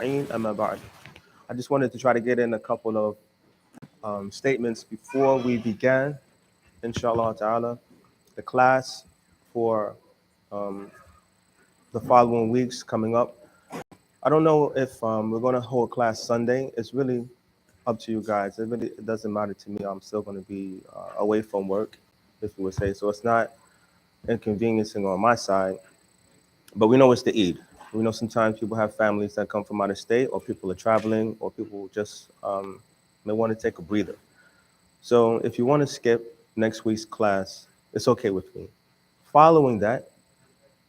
أما بعد. I just wanted to try to get in a couple of statements before we began, inshallah ta'ala, the class for um, the following weeks coming up. I don't know if we're going to hold class Sunday. It's really up to you guys. It doesn't matter to me. I'm still going to be away from work, if you would say. So it's not inconveniencing on my side. But we know it's the Eid. We know sometimes people have families that come from out of state, or people are traveling, or people just may want to take a breather. So if you want to skip next week's class, it's okay with me. Following that,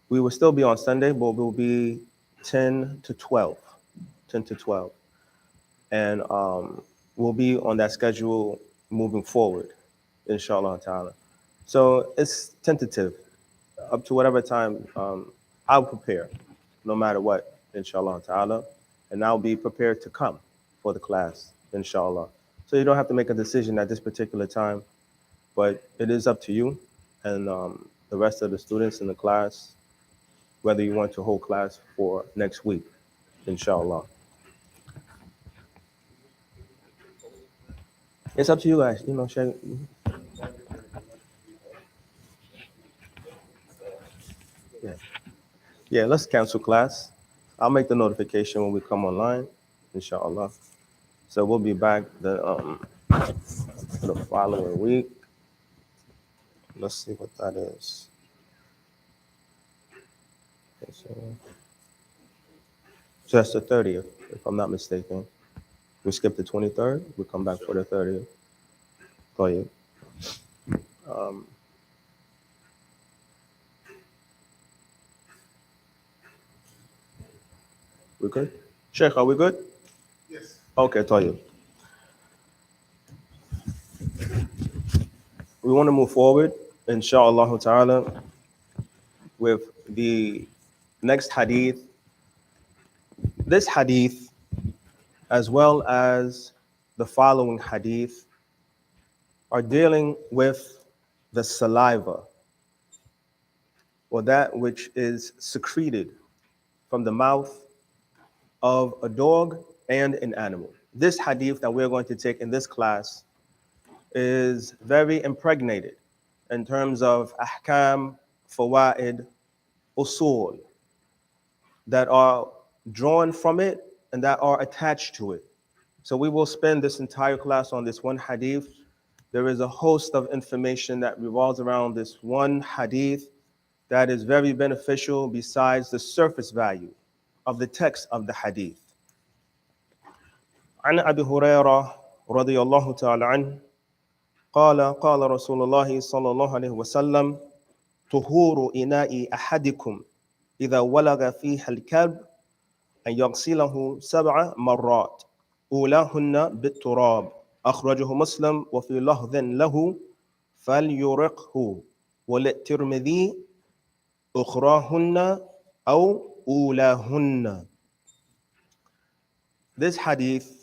we will still be on Sunday, but we'll be 10 to 12. 10 to 12. And we'll be on that schedule moving forward, inshallah ta'ala. So it's tentative. Up to whatever time I'll prepare, no matter what, inshallah ta'ala. And I'll be prepared to come for the class, inshallah. So you don't have to make a decision at this particular time, but it is up to you and the rest of the students in the class, whether you want to hold class for next week, inshallah. It's up to you guys, Shay. Yeah. Yeah, let's cancel class. I'll make the notification when we come online, inshallah. So we'll be back the following week. Let's see what that is. Okay, so that's the 30th, if I'm not mistaken. We skip the 23rd. We come back for the 30th. طيب. We good? Sheikh, are we good? Yes. Okay, طيب. We want to move forward, inshallah ta'ala, with the next hadith. This hadith, as well as the following hadith, are dealing with the saliva, or that which is secreted from the mouth of a dog and an animal. This hadith that we're going to take in this class is very impregnated in terms of ahkam, fawaid, usul that are drawn from it and that are attached to it. So we will spend this entire class on this one hadith. There is a host of information that revolves around this one hadith that is very beneficial besides the surface value of the text of the hadith. عن أبي هريرة رضي الله تعالى عنه قال قال رسول الله صلى الله عليه وسلم طهور إناء أحدكم إذا ولغ فيه الكلب أن يغسله 7 مرات أولاهن بالتراب أخرجه مسلم وفي لفظ له فليرقه وللترمذي أخراهن أو أولاهن. This hadith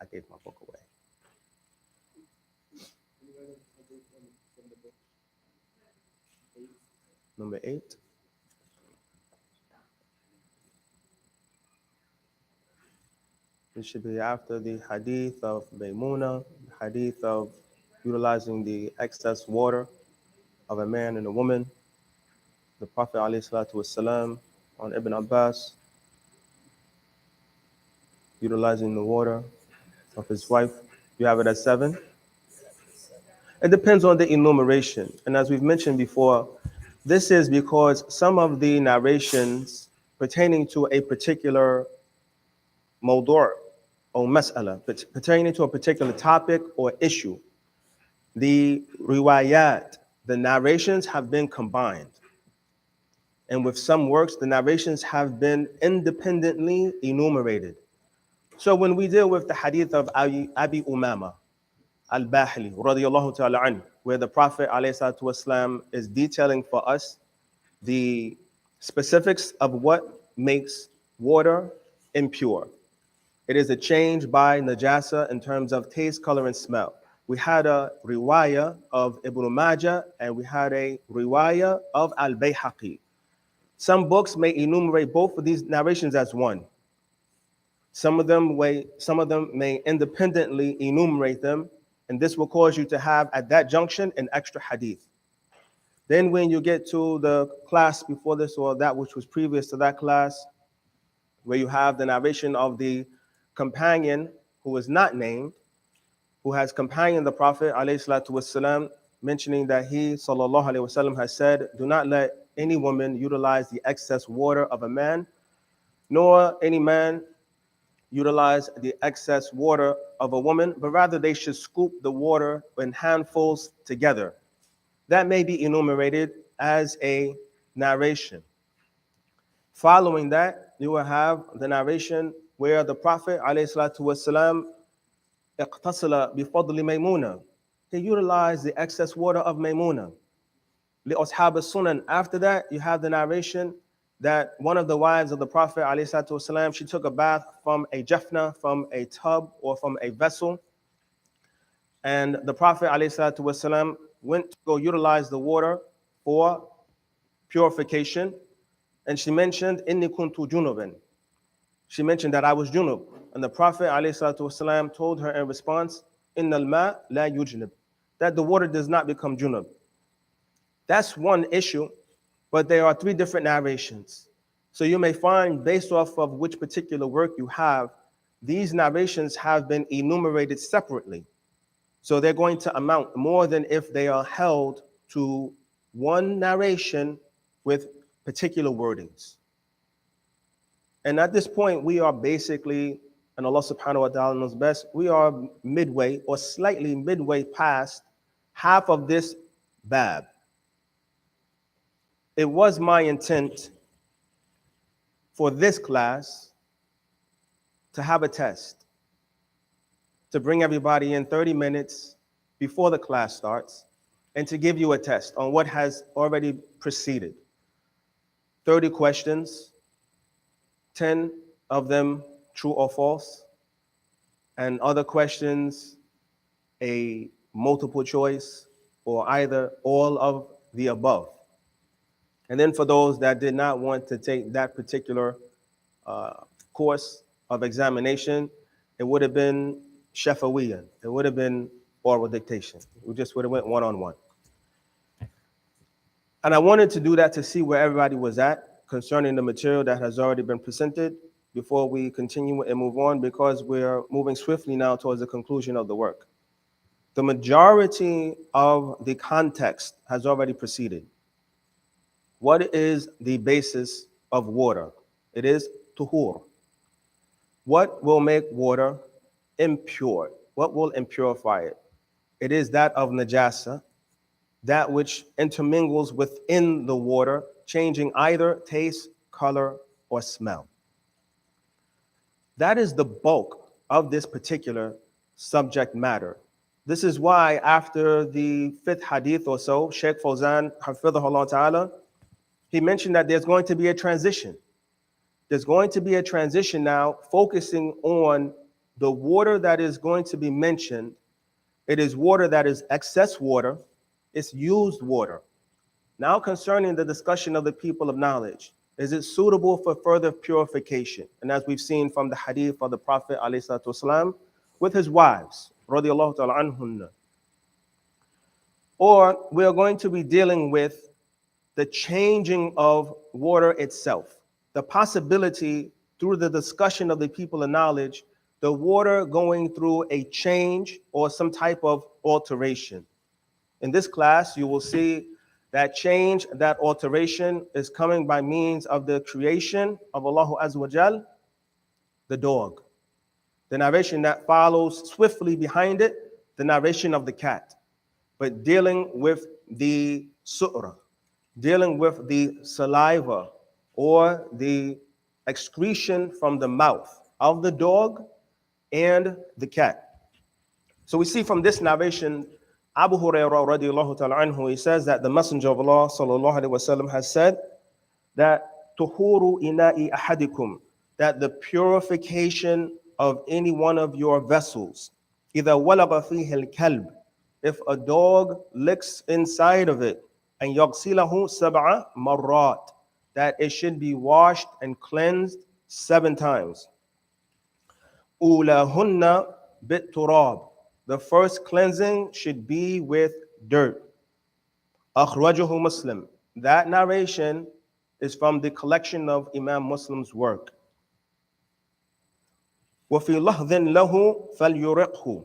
I gave my book away. Number 8. It should be after the hadith of Maymuna, hadith of utilizing the excess water of a man and a woman. The Prophet ﷺ on Ibn Abbas, utilizing the water of his wife. You have it at 7? It depends on the enumeration. And as we've mentioned before, this is because some of the narrations pertaining to a particular mawdu' or mas'ala, pertaining to a particular topic or issue, the riwayat, the narrations have been combined. And with some works, the narrations have been independently enumerated. So when we deal with the hadith of Abi Umama al-Bahili, radiyallahu ta'ala anhu, where the Prophet ﷺ is detailing for us the specifics of what makes water impure. It is a change by najasa in terms of taste, color, and smell. We had a riwayah of Ibn Majah and we had a riwayah of Al-Bayhaqi. Some books may enumerate both of these narrations as one. Some of them may independently enumerate them, and this will cause you to have at that junction an extra hadith. Then when you get to the class before this, or that which was previous to that class, where you have the narration of the companion who is not named, who has companioned the Prophet ﷺ, mentioning that he ﷺ has said, do not let any woman utilize the excess water of a man, nor any man utilize the excess water of a woman, but rather they should scoop the water in handfuls together. That may be enumerated as a narration. Following that, you will have the narration where the Prophet ﷺ اقتصل بفضل ميمونة. He utilized the excess water of Maymuna. لأصحاب السنن. After that, you have the narration that one of the wives of the Prophet ﷺ, she took a bath from a jafna, from a tub or from a vessel. And the Prophet ﷺ went to go utilize the water for purification. And she mentioned, Inni kuntu junuban. She mentioned that I was junub. And the Prophet ﷺ told her in response, Innal ma la yujnib, that the water does not become junub. That's one issue, but there are three different narrations. So you may find, based off of which particular work you have, these narrations have been enumerated separately. So they're going to amount more than if they are held to one narration with particular wordings. And at this point, we are basically, and Allah subhanahu wa ta'ala knows best, we are midway or slightly midway past half of this bab. It was my intent for this class to have a test, to bring everybody in 30 minutes before the class starts, and to give you a test on what has already preceded. 30 questions, 10 of them true or false, and other questions a multiple choice or either all of the above. And then for those that did not want to take that particular course of examination, it would have been shafawiyah. It would have been oral dictation. We just would have went one-on-one. And I wanted to do that to see where everybody was at concerning the material that has already been presented before we continue and move on, because we're moving swiftly now towards the conclusion of the work. The majority of the context has already proceeded. What is the basis of water? It is tuhur. What will make water impure? What will impurify it? It is that of najasa, that which intermingles within the water, changing either taste, color, or smell. That is the bulk of this particular subject matter. This is why after the 5th hadith or so, Sheikh Fawzan, hafidhahullah ta'ala, he mentioned that there's going to be a transition. There's going to be a transition now focusing on the water that is going to be mentioned. It is water that is excess water. It's used water. Now concerning the discussion of the people of knowledge, is it suitable for further purification? And as we've seen from the hadith of the Prophet ﷺ with his wives, radiyallahu ta'ala anhunna. Or we are going to be dealing with the changing of water itself. The possibility through the discussion of the people of knowledge, the water going through a change or some type of alteration. In this class, you will see that change, that alteration is coming by means of the creation of Allah Azza wa Jal, the dog. The narration that follows swiftly behind it, the narration of the cat. But dealing with the su'ra, dealing with the saliva or the excretion from the mouth of the dog and the cat. So we see from this narration, Abu Hurairah radiallahu ta'ala anhu, he says that the Messenger of Allah sallallahu alaihi wasallam has said that tuhuru ina'i ahadikum, that the purification of any one of your vessels, إذا ولغ فيه الكلب, if a dog licks inside of it, and يغسله سبع مرات, that it should be washed and cleansed 7 times. أولهن بالتراب, the first cleansing should be with dirt. أخرجه Muslim, that narration is from the collection of Imam Muslim's work. وفي لحظ له فليرقه,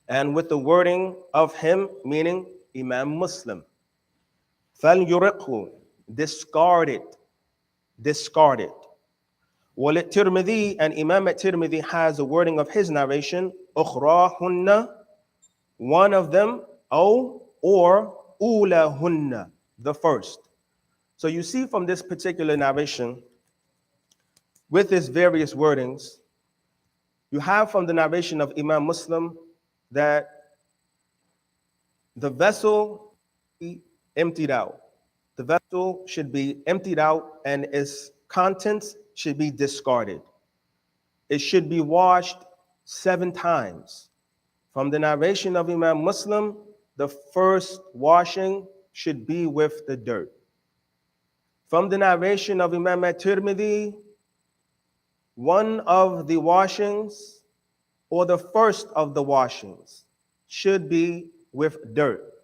and with the wording of him, meaning Imam Muslim. فليرقه, discard it, discard it. وللترمذي, and Imam at-Tirmidhi has a wording of his narration, أخراهن, one of them, or أولهن, the first. So you see from this particular narration, with its various wordings, you have from the narration of Imam Muslim that the vessel be emptied out. The vessel should be emptied out and its contents should be discarded. It should be washed 7 times. From the narration of Imam Muslim, the first washing should be with the dirt. From the narration of Imam at-Tirmidhi, one of the washings, or the first of the washings, should be with dirt.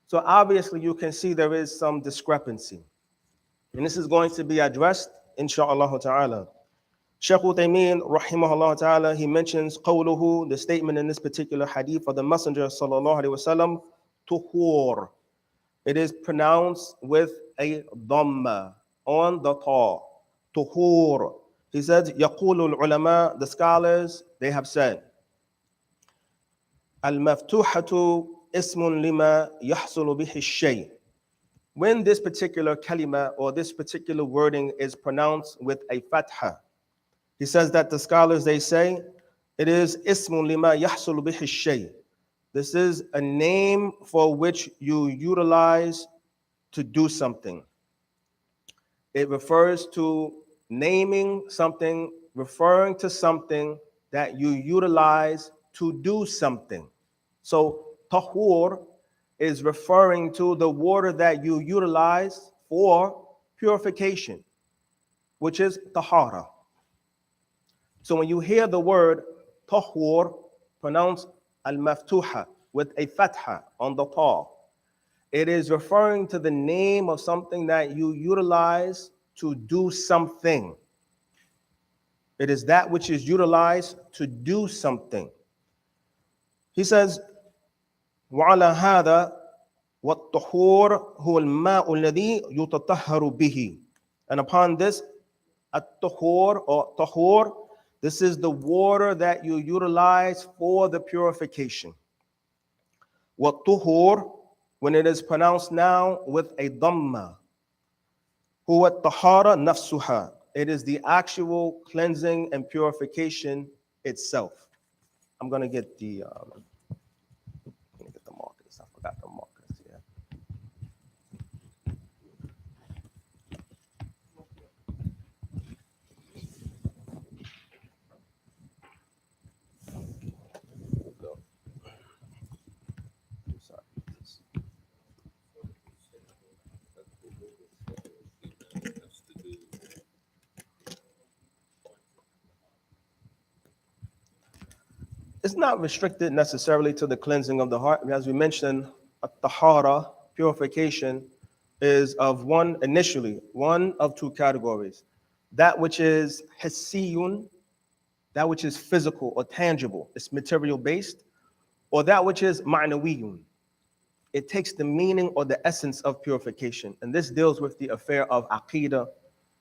So obviously you can see there is some discrepancy. And this is going to be addressed, inshallah ta'ala. Shaykh Uthaymeen, rahimahullah ta'ala, he mentions qawluhu, the statement in this particular hadith of the Messenger sallallahu alayhi wasallam, tuhur. It is pronounced with a dhamma on the ta. Tuhur. He says, yaqulu al-ulama, the scholars, they have said, al-maftuhatu ismun lima yahsulu bihi shay. When this particular kalima or this particular wording is pronounced with a fatha, he says that the scholars, they say, it is ismun lima yahsulu bihi shay. This is a name for which you utilize to do something. It refers to naming something, referring to something that you utilize to do something. So tahur is referring to the water that you utilize for purification, which is tahara. So when you hear the word tahur pronounced al-maftuha with a fatha on the ta, it is referring to the name of something that you utilize to do something. It is that which is utilized to do something. He says, وَعَلَى هَذَا وَالطُّهُورُ هُوَ الْمَاءُ الَّذِي يُتَطَهَّرُ بِهِ. And upon this, at-tuhur or tahur, this is the water that you utilize for the purification. وَالطُّهُور, when it is pronounced now with a dhamma, هُوَ الطَّهَارَ نَفْسُهَا. It is the actual cleansing and purification itself. I'm going to get the markers. I forgot the markers here. It's not restricted necessarily to the cleansing of the heart. As we mentioned, at-tahara, purification, is of one of 2 categories. That which is hissiyun, that which is physical or tangible, it's material based, or that which is ma'nawiyun. It takes the meaning or the essence of purification. And this deals with the affair of aqidah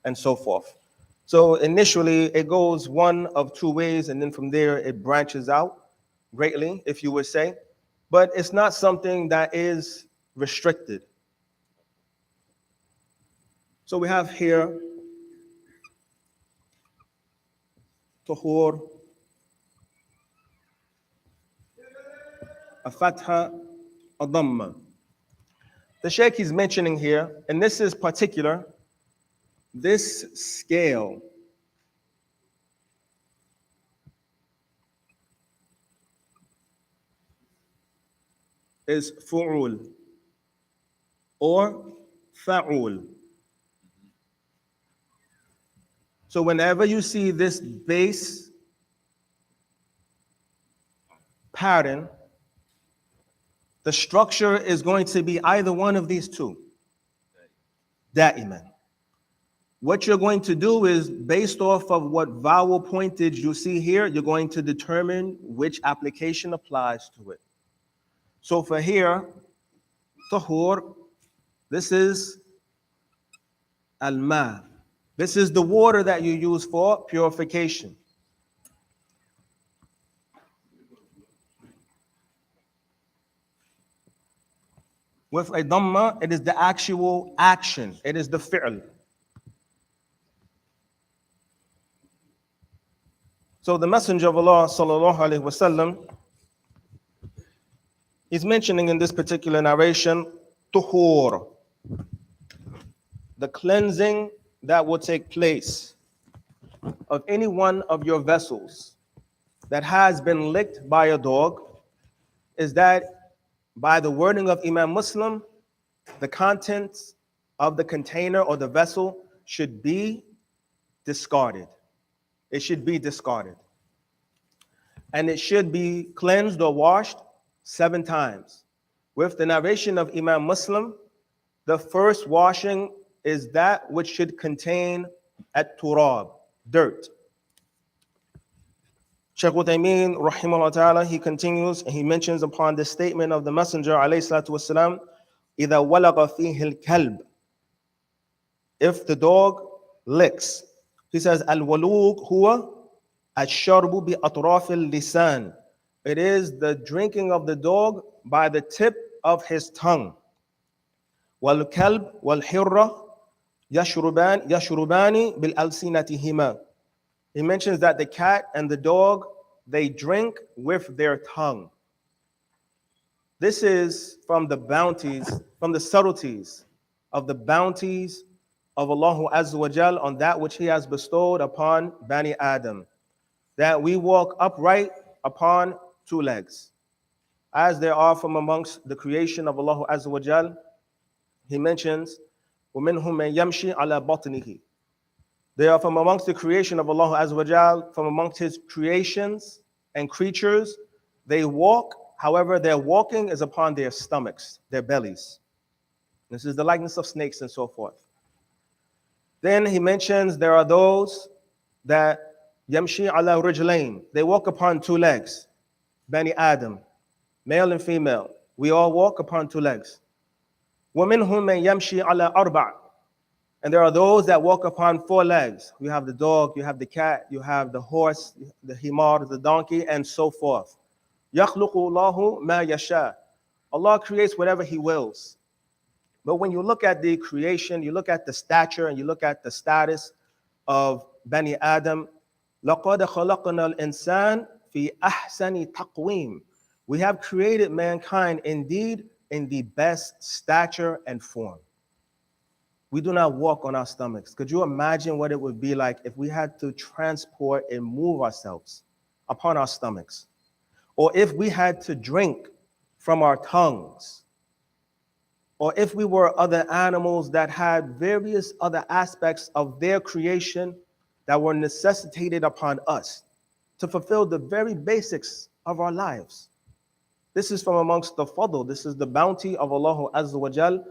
and so forth. So initially it goes one of 2 ways, and then from there it branches out greatly, if you would say. But it's not something that is restricted. So we have here tuhur, a fatha, a dhamma. The Shaykh is mentioning here, and this is particular, this scale is fu'ul or fa'ul. So whenever you see this base pattern, the structure is going to be either one of these two. Da'iman. What you're going to do is, based off of what vowel pointage you see here, you're going to determine which application applies to it. So for here, tahur, this is al-ma. This is the water that you use for purification. With a dhamma, it is the actual action. It is the fi'l. So the Messenger of Allah sallallahu alaihi wasallam is mentioning in this particular narration tuhur, the cleansing that will take place of any one of your vessels that has been licked by a dog, is that by the wording of Imam Muslim, the contents of the container or the vessel should be discarded. It should be discarded. And it should be cleansed or washed 7 times. With the narration of Imam Muslim, the first washing is that which should contain at-turab, dirt. Shaykh Uthaymeen, rahimahullah ta'ala, he continues and he mentions upon the statement of the Messenger, alayhi salatu wasalam, إِذَا وَلَغَ فِيهِ الْكَلْبِ, if the dog licks. He says, Al-walug huwa ash-sharbu bi atraf al-lisan. It is the drinking of the dog by the tip of his tongue. Wal-kalb wal-hirra yashrubani bil-alsinatihima. He mentions that the cat and the dog, they drink with their tongue. This is from the bounties, from the subtleties of the bounties of Allah Azza wa Jal on that which He has bestowed upon Bani Adam, that we walk upright upon 2 legs, as there are from amongst the creation of Allah Azza wa Jal. He mentions, وَمِنْهُمْ مَنْ يَمْشِي عَلَى بَطْنِهِ. They are from amongst the creation of Allah Azza wa Jal, from amongst His creations and creatures. They walk, however, their walking is upon their stomachs, their bellies. This is the likeness of snakes and so forth. Then he mentions there are those that yamshi ala rijlain. They walk upon 2 legs. Bani Adam, male and female. We all walk upon 2 legs. وَمِنْهُمْ مَنْ يَمْشِي عَلَى أَرْبَعٍ. And there are those that walk upon 4 legs. You have the dog, you have the cat, you have the horse, the himar, the donkey, and so forth. يَخْلُقُ اللَّهُ مَا يَشَاءُ. Allah creates whatever He wills. But when you look at the creation, you look at the stature, and you look at the status of Bani Adam, لَقَدْ خَلَقْنَا الْإِنسَانَ فِي أَحْسَنِ تَقْوِيمٍ. We have created mankind indeed in the best stature and form. We do not walk on our stomachs. Could you imagine what it would be like if we had to transport and move ourselves upon our stomachs? Or if we had to drink from our tongues? Or if we were other animals that had various other aspects of their creation that were necessitated upon us to fulfill the very basics of our lives. This is from amongst the fadl. This is the bounty of Allah Azza wa Jal,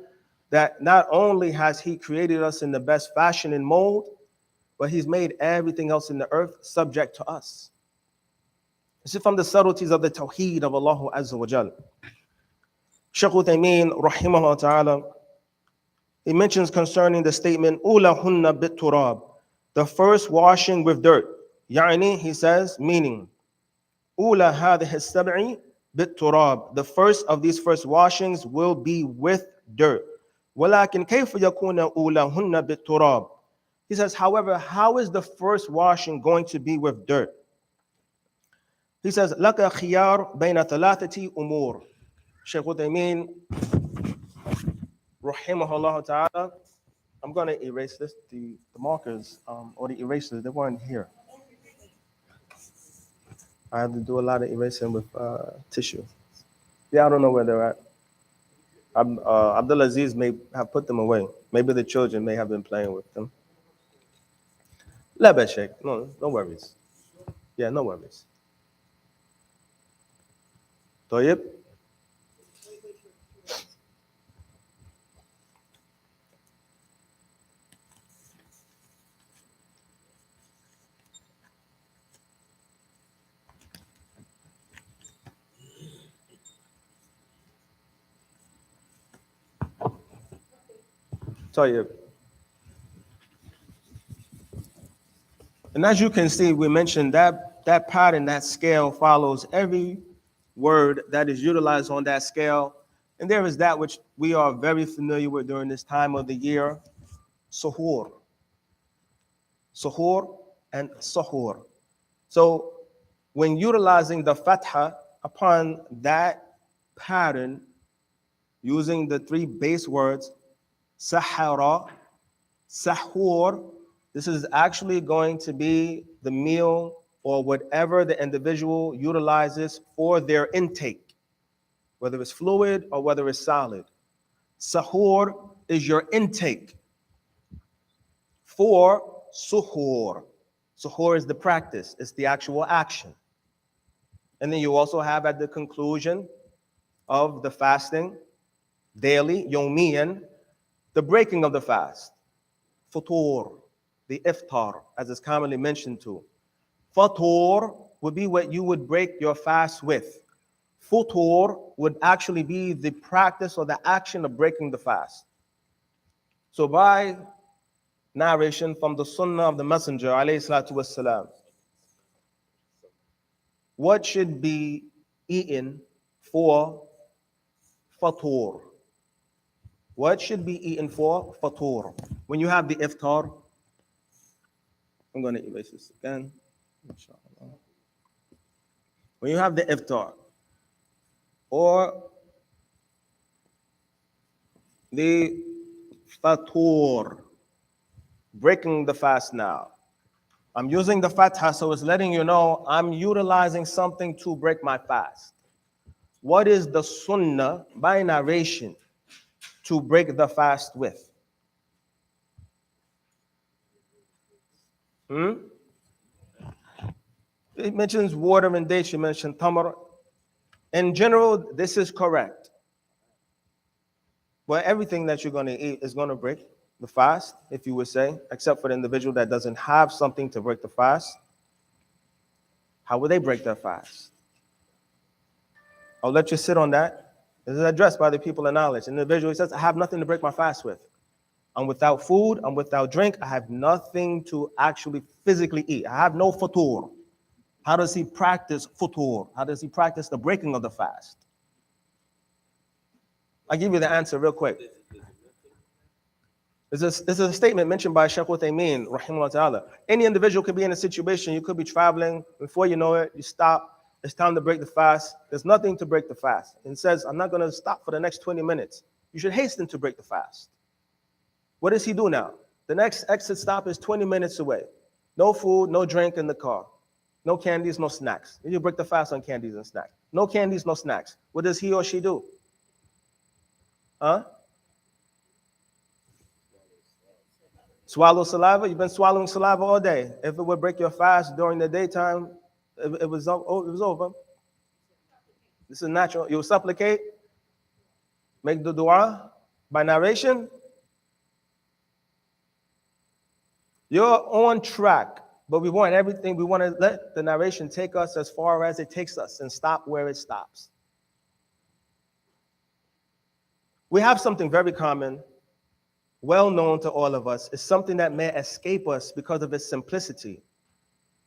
that not only has He created us in the best fashion and mold, but He's made everything else in the earth subject to us. This is from the subtleties of the tawheed of Allah Azza wa Jal. Shaykh Uthaymeen, rahimahullah ta'ala, he mentions concerning the statement, Ulahunna bit turab, the first washing with dirt. Yani, he says, meaning, Ula hadhihi as-sab'i bit turab, the first of these first washings will be with dirt. Walakin kayfa yakuna ulahunna bit turab. He says, however, how is the first washing going to be with dirt? He says, Laka khiyar bayna thalathati umur. Shaykh Uthaymeen, rahimahullah ta'ala, I'm going to erase this. The markers or the erasers, they weren't here. I have to do a lot of erasing with tissue. Yeah, I don't know where they're at. Abdulaziz may have put them away. Maybe the children may have been playing with them. Lebe Sheikh. No, no worries. Yeah, no worries. طيب. طيب. And as you can see, we mentioned that pattern, that scale follows every word that is utilized on that scale. And there is that which we are very familiar with during this time of the year, suhoor. Suhoor and sahur. So when utilizing the fatha upon that pattern, using the three base words, sahara, sahur, this is actually going to be the meal or whatever the individual utilizes for their intake, whether it's fluid or whether it's solid. Sahur is your intake for suhoor. Suhoor is the practice, it's the actual action. And then you also have at the conclusion of the fasting, daily, yomiyan, the breaking of the fast, futur, the iftar, as is commonly mentioned to. Futur would be what you would break your fast with. Futur would actually be the practice or the action of breaking the fast. So by narration from the sunnah of the Messenger, alayhi salatu wassalam, what should be eaten for fatur? What should be eaten for fatur? When you have the iftar, I'm going to erase this again. Inshallah. When you have the iftar or the fatur, breaking the fast now. I'm using the fatha, so it's letting you know I'm utilizing something to break my fast. What is the sunnah by narration to break the fast with? It mentions water and dates, you mentioned tamar. In general, this is correct. But everything that you're going to eat is going to break the fast, if you would say, except for the individual that doesn't have something to break the fast. How would they break their fast? I'll let you sit on that. This is addressed by the people of knowledge. An individual says, I have nothing to break my fast with. I'm without food, I'm without drink, I have nothing to actually physically eat. I have no futur. How does he practice futur? How does he practice the breaking of the fast? I'll give you the answer real quick. This is a statement mentioned by Shaykh Uthaymeen, rahimahullah ta'ala. Any individual could be in a situation, you could be traveling, before you know it, you stop, it's time to break the fast. There's nothing to break the fast. And it says, I'm not going to stop for the next 20 minutes. You should hasten to break the fast. What does he do now? The next exit stop is 20 minutes away. No food, no drink in the car. No candies, no snacks. You break the fast on candies and snacks. No candies, no snacks. What does he or she do? Huh? Swallow saliva? You've been swallowing saliva all day. If it would break your fast during the daytime, it was over. This is natural. You supplicate, make the dua by narration. You're on track, but we want everything. We want to let the narration take us as far as it takes us and stop where it stops. We have something very common, well known to all of us. It's something that may escape us because of its simplicity.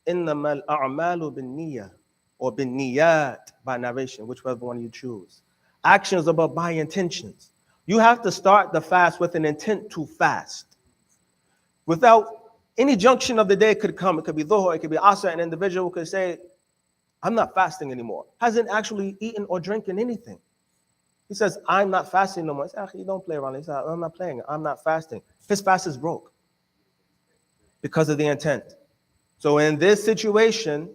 إِنَّمَا الْأَعْمَالُ بِالنِّيَّةِ or بِالنِّيَّاتِ by narration, whichever one you choose. Actions about by intentions. You have to start the fast with an intent to fast. Without any junction of the day could come. It could be dhuhr, it could be asr. An individual could say, I'm not fasting anymore. Hasn't actually eaten or drinking anything. He says, I'm not fasting no more. He says, you don't play around. He says, I'm not playing. I'm not fasting. His fast is broke because of the intent. So in this situation,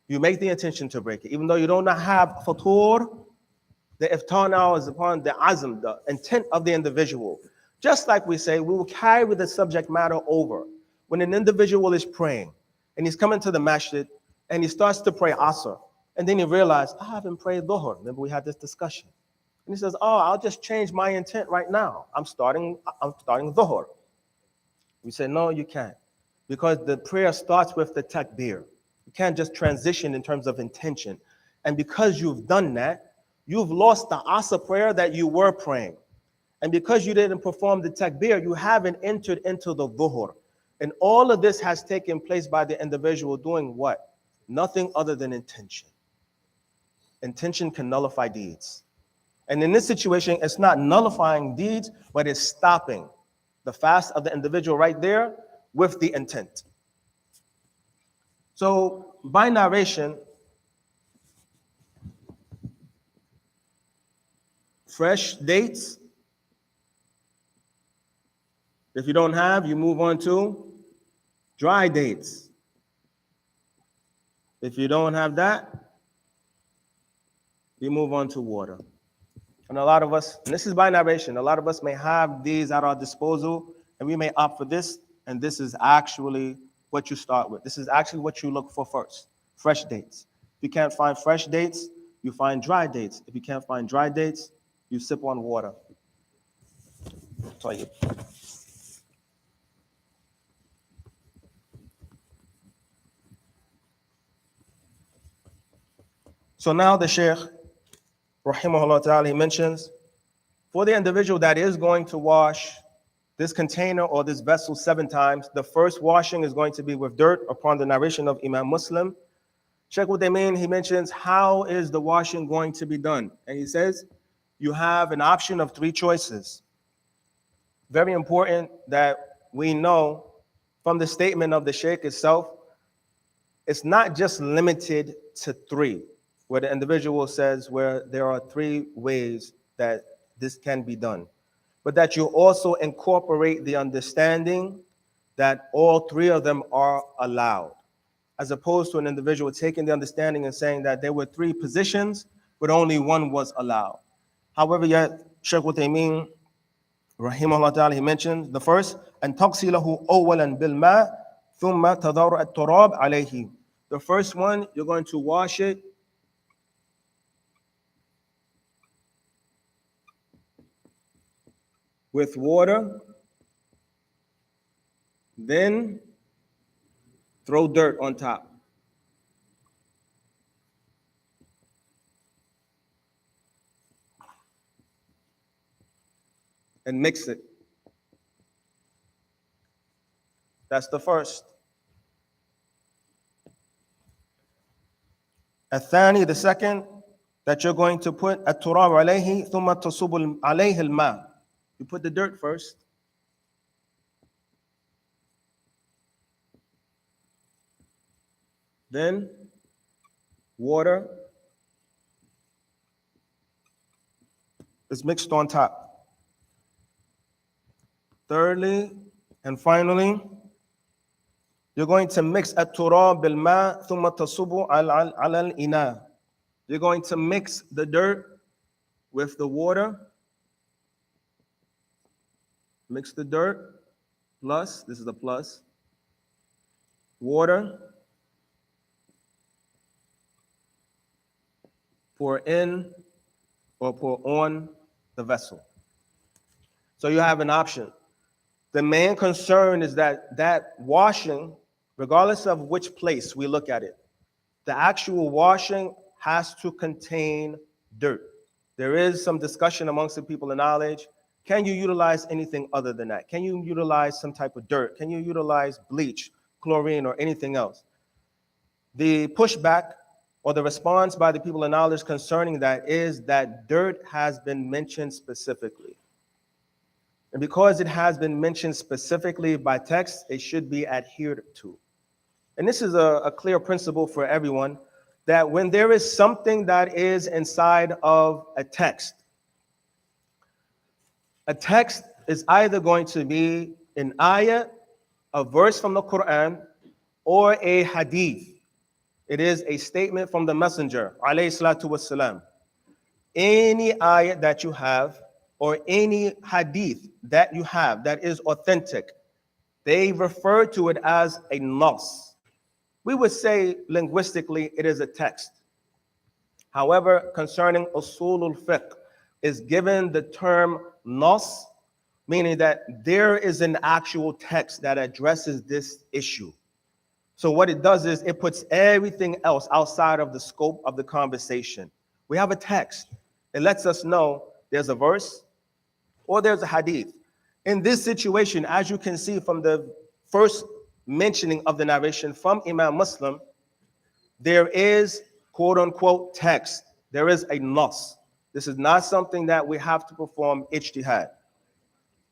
you make the intention to break it. Even though you do not have fatur, The iftar now is upon the azm, the intent of the individual. Just like we say, we will carry the subject matter over. When an individual is praying and he's coming to the masjid and he starts to pray asr, and then he realizes, I haven't prayed dhuhr. Remember we had this discussion. And he says, oh, I'll just change my intent right now. I'm starting dhuhr. We say, no, you can't. Because the prayer starts with the takbir. You can't just transition in terms of intention. And because you've done that, you've lost the asr prayer that you were praying. And because you didn't perform the takbir, you haven't entered into the dhuhr. And all of this has taken place by the individual doing what? Nothing other than intention. Intention can nullify deeds. And in this situation, it's not nullifying deeds, but it's stopping the fast of the individual right there with the intent. So by narration, fresh dates. If you don't have, you move on to dry dates. If you don't have that, you move on to water. And a lot of us, and this is by narration, a lot of us may have these at our disposal, and we may opt for this, and this is actually what you start with. This is actually what you look for first, fresh dates. If you can't find fresh dates, you find dry dates. If you can't find dry dates, you sip on water. طيب. So now the Shaykh, rahimahullah ta'ala, he mentions, for the individual that is going to wash this container or this vessel 7 times, the first washing is going to be with dirt upon the narration of Imam Muslim. Check what they mean. He mentions, how is the washing going to be done? And he says, you have an option of 3 choices. Very important that we know from the statement of the Shaykh itself, it's not just limited to 3, where the individual says where there are 3 ways that this can be done, but that you also incorporate the understanding that all 3 of them are allowed, as opposed to an individual taking the understanding and saying that there were 3 positions, but only 1 was allowed. However, yet, Shaykh Uthaymeen, rahimahullah ta'ala, he mentions the first, and تغسله أولا بالماء ثم تضر التراب عليه. The first one, you're going to wash it with water, then throw dirt on top. And mix it. That's the first. الثاني, the second, that you're going to put التراب عليه ثم تصب عليه الماء. You put the dirt first. Then water is mixed on top. Thirdly and finally, you're going to mix التراب بالماء ثم تصب على الإناء. You're going to mix the dirt with the water. Mix the dirt plus, this is the plus, water. Pour in or pour on the vessel. So you have an option. The main concern is that washing, regardless of which place we look at it, the actual washing has to contain dirt. There is some discussion amongst the people in knowledge. Can you utilize anything other than that? Can you utilize some type of dirt? Can you utilize bleach, chlorine, or anything else? The pushback or the response by the people in knowledge concerning that is that dirt has been mentioned specifically. And because it has been mentioned specifically by text, it should be adhered to. And this is a clear principle for everyone, that when there is something that is inside of a text is either going to be an ayah, a verse from the Quran, or a hadith. It is a statement from the Messenger, alayhi salatu wassalam. Any ayat that you have or any hadith that you have that is authentic, they refer to it as a nas. We would say linguistically it is a text. However, concerning usulul fiqh, is given the term nas, meaning that there is an actual text that addresses this issue. So what it does is it puts everything else outside of the scope of the conversation. We have a text. It lets us know there's a verse or there's a hadith. In this situation, as you can see from the first mentioning of the narration from Imam Muslim, there is quote unquote text. There is a nas. This is not something that we have to perform ijtihad.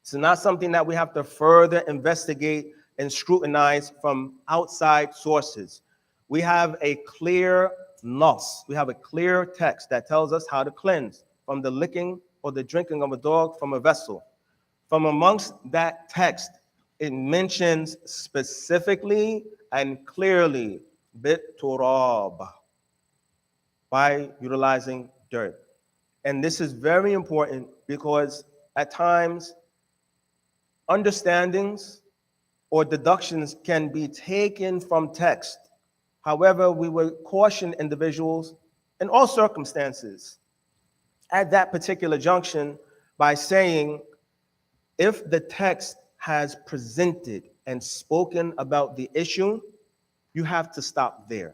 It's not something that we have to further investigate and scrutinize from outside sources. We have a clear nas. We have a clear text that tells us how to cleanse from the licking or the drinking of a dog from a vessel. From amongst that text, it mentions specifically and clearly bit turab, by utilizing dirt. And this is very important because at times understandings or deductions can be taken from text. However, we would caution individuals in all circumstances at that particular junction by saying, if the text has presented and spoken about the issue, you have to stop there.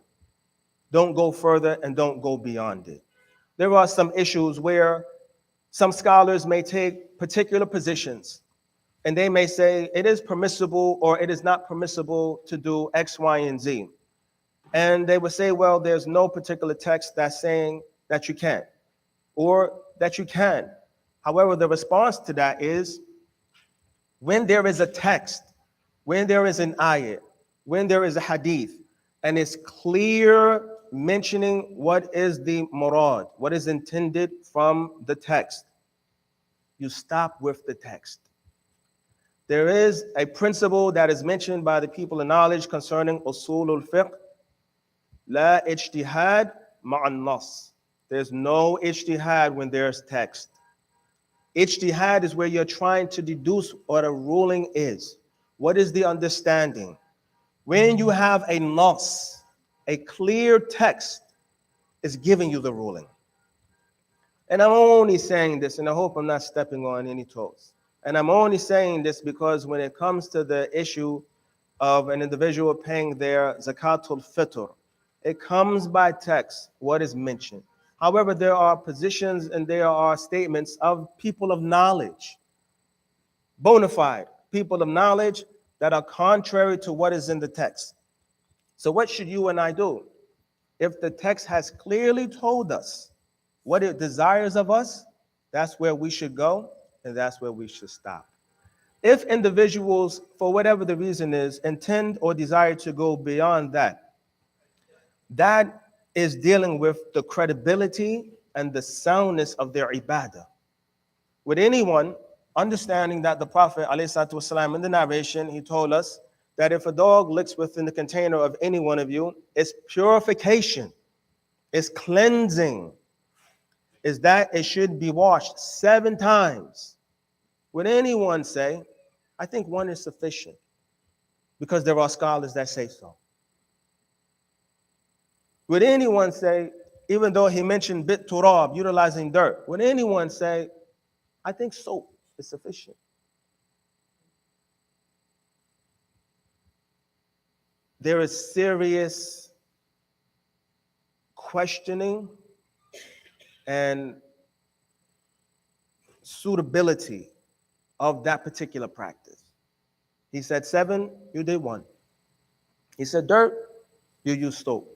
Don't go further and don't go beyond it. There are some issues where some scholars may take particular positions and they may say it is permissible or it is not permissible to do X, Y, and Z. And they would say, well, there's no particular text that's saying that you can't or that you can. However, the response to that is when there is a text, when there is an ayat, when there is a hadith, and it's clear mentioning what is the murad, what is intended from the text, you stop with the text. There is a principle that is mentioned by the people of knowledge concerning usulul fiqh, la ijtihad ma'an nas. There's no ijtihad when there's text. Ijtihad is where you're trying to deduce what a ruling is. What is the understanding? When you have a nas, a clear text is giving you the ruling. And I'm only saying this, and I hope I'm not stepping on any toes. And I'm only saying this because when it comes to the issue of an individual paying their zakatul fitr, it comes by text what is mentioned. However, there are positions and there are statements of people of knowledge, bona fide people of knowledge that are contrary to what is in the text. So what should you and I do? If the text has clearly told us what it desires of us, that's where we should go and that's where we should stop. If individuals, for whatever the reason is, intend or desire to go beyond that, that is dealing with the credibility and the soundness of their ibadah. With anyone understanding that the Prophet ﷺ, in the narration, he told us that if a dog licks within the container of any one of you, its purification, its cleansing, is that it should be washed 7 times. Would anyone say, I think one is sufficient? Because there are scholars that say so. Would anyone say, even though he mentioned bit turab, utilizing dirt, would anyone say, I think soap is sufficient? There is serious questioning and suitability of that particular practice. He said 7, you did 1. He said dirt, you used soap.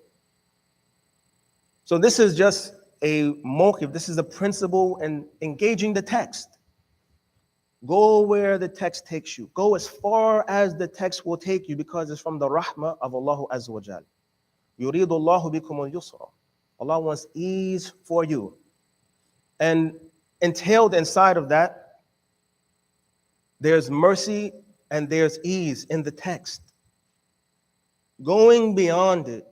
So this is just a mawqif, this is a principle in engaging the text. Go where the text takes you. Go as far as the text will take you because it's from the rahmah of Allah Azza wa Jal. Yuridu Allahu bikum al-yusra. Allah wants ease for you. And entailed inside of that, there's mercy and there's ease in the text. Going beyond it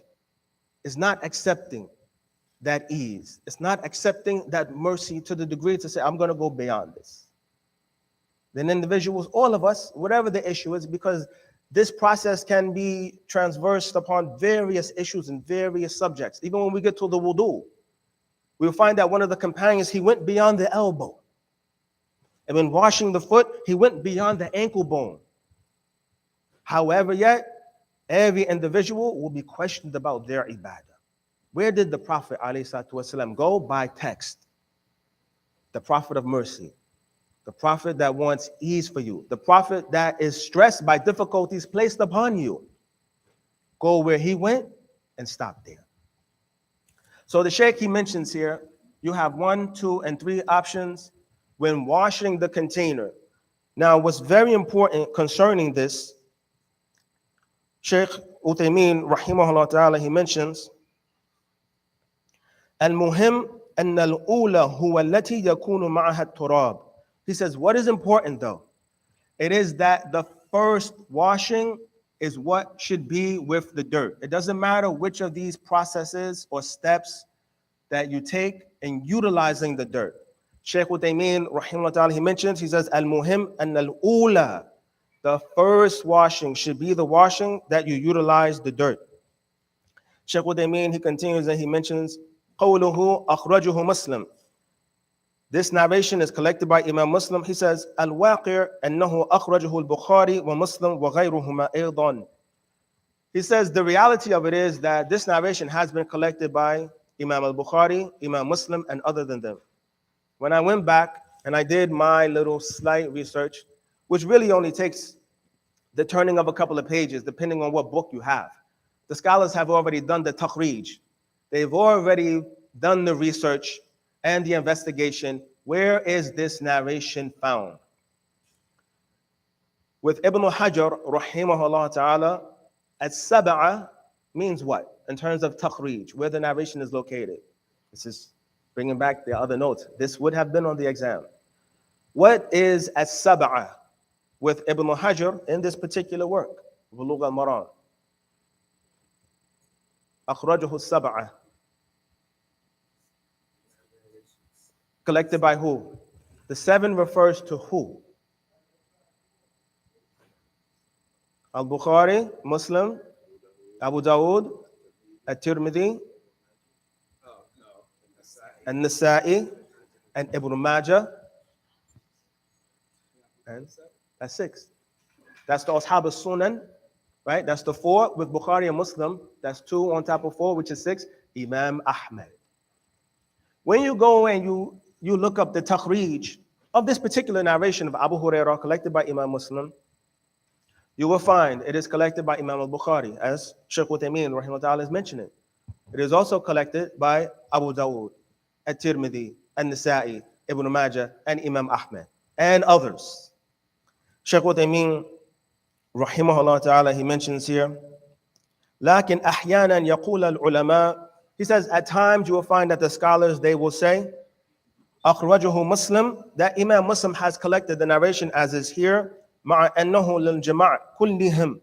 is not accepting. that ease. It's not accepting that mercy to the degree to say, I'm going to go beyond this. Then individuals, all of us, whatever the issue is, because this process can be transversed upon various issues and various subjects. Even when we get to the wudu, we'll find that one of the companions, he went beyond the elbow. And when washing the foot, he went beyond the ankle bone. However, yet, every individual will be questioned about their ibadah. Where did the Prophet ﷺ go? By text. The Prophet of mercy. The Prophet that wants ease for you. The Prophet that is stressed by difficulties placed upon you. Go where he went and stop there. So the Shaykh, he mentions here, you have 1, 2, and 3 options when washing the container. Now, what's very important concerning this, Shaykh Uthaymeen, rahimahullah ta'ala, he mentions, Al-muhim anna al-ula huwa allati yakunu ma'aha at-turab. He says, what is important though? It is that the first washing is what should be with the dirt. It doesn't matter which of these processes or steps that you take in utilizing the dirt. Shaykh Uthaymeen, rahimahullah ta'ala, he mentions, he says, Al-muhim anna al-ula. The first washing should be the washing that you utilize the dirt. Shaykh Uthaymeen, he continues and he mentions, قوله أخرجه مسلم. This narration is collected by Imam Muslim. He says, الواقع أنه أخرجه البخاري ومسلم وغيرهما أيضا. He says the reality of it is that this narration has been collected by Imam al-Bukhari, Imam Muslim, and other than them. When I went back and I did my little slight research, which really only takes the turning of a couple of pages, depending on what book you have. The scholars have already done the takhrij. They've already done the research and the investigation. Where is this narration found? With Ibn Hajar, rahimahullah ta'ala, as-sab'a means what? In terms of takhrij, where the narration is located. This is bringing back the other notes. This would have been on the exam. What is as-sab'a with Ibn Hajar in this particular work? Bulugh al-Maram. أخرجه السبعة. Collected by who? The 7 refers to who? Al-Bukhari, Muslim, Abu Dawood, At-Tirmidhi, and Nasa'i, and Ibn Majah. And that's 6. That's the Ashab al-Sunan, right? That's the 4 with Bukhari and Muslim. That's 2 on top of 4, which is 6. Imam Ahmad. When you go and you look up the takhrij of this particular narration of Abu Hurairah collected by Imam Muslim, you will find it is collected by Imam al-Bukhari, as Shaykh Uthaymeen rahimahullah ta'ala is mentioning. It is also collected by Abu Dawood, At-Tirmidhi, An-Nasa'i, Ibn Majah, and Imam Ahmad, and others. Shaykh Uthaymeen rahimahullah ta'ala, he mentions here, لكن أحيانا يقول العلماء, he says at times you will find that the scholars, they will say, أخرجه Muslim, that Imam Muslim has collected the narration as is here, مع أنه للجماع كلهم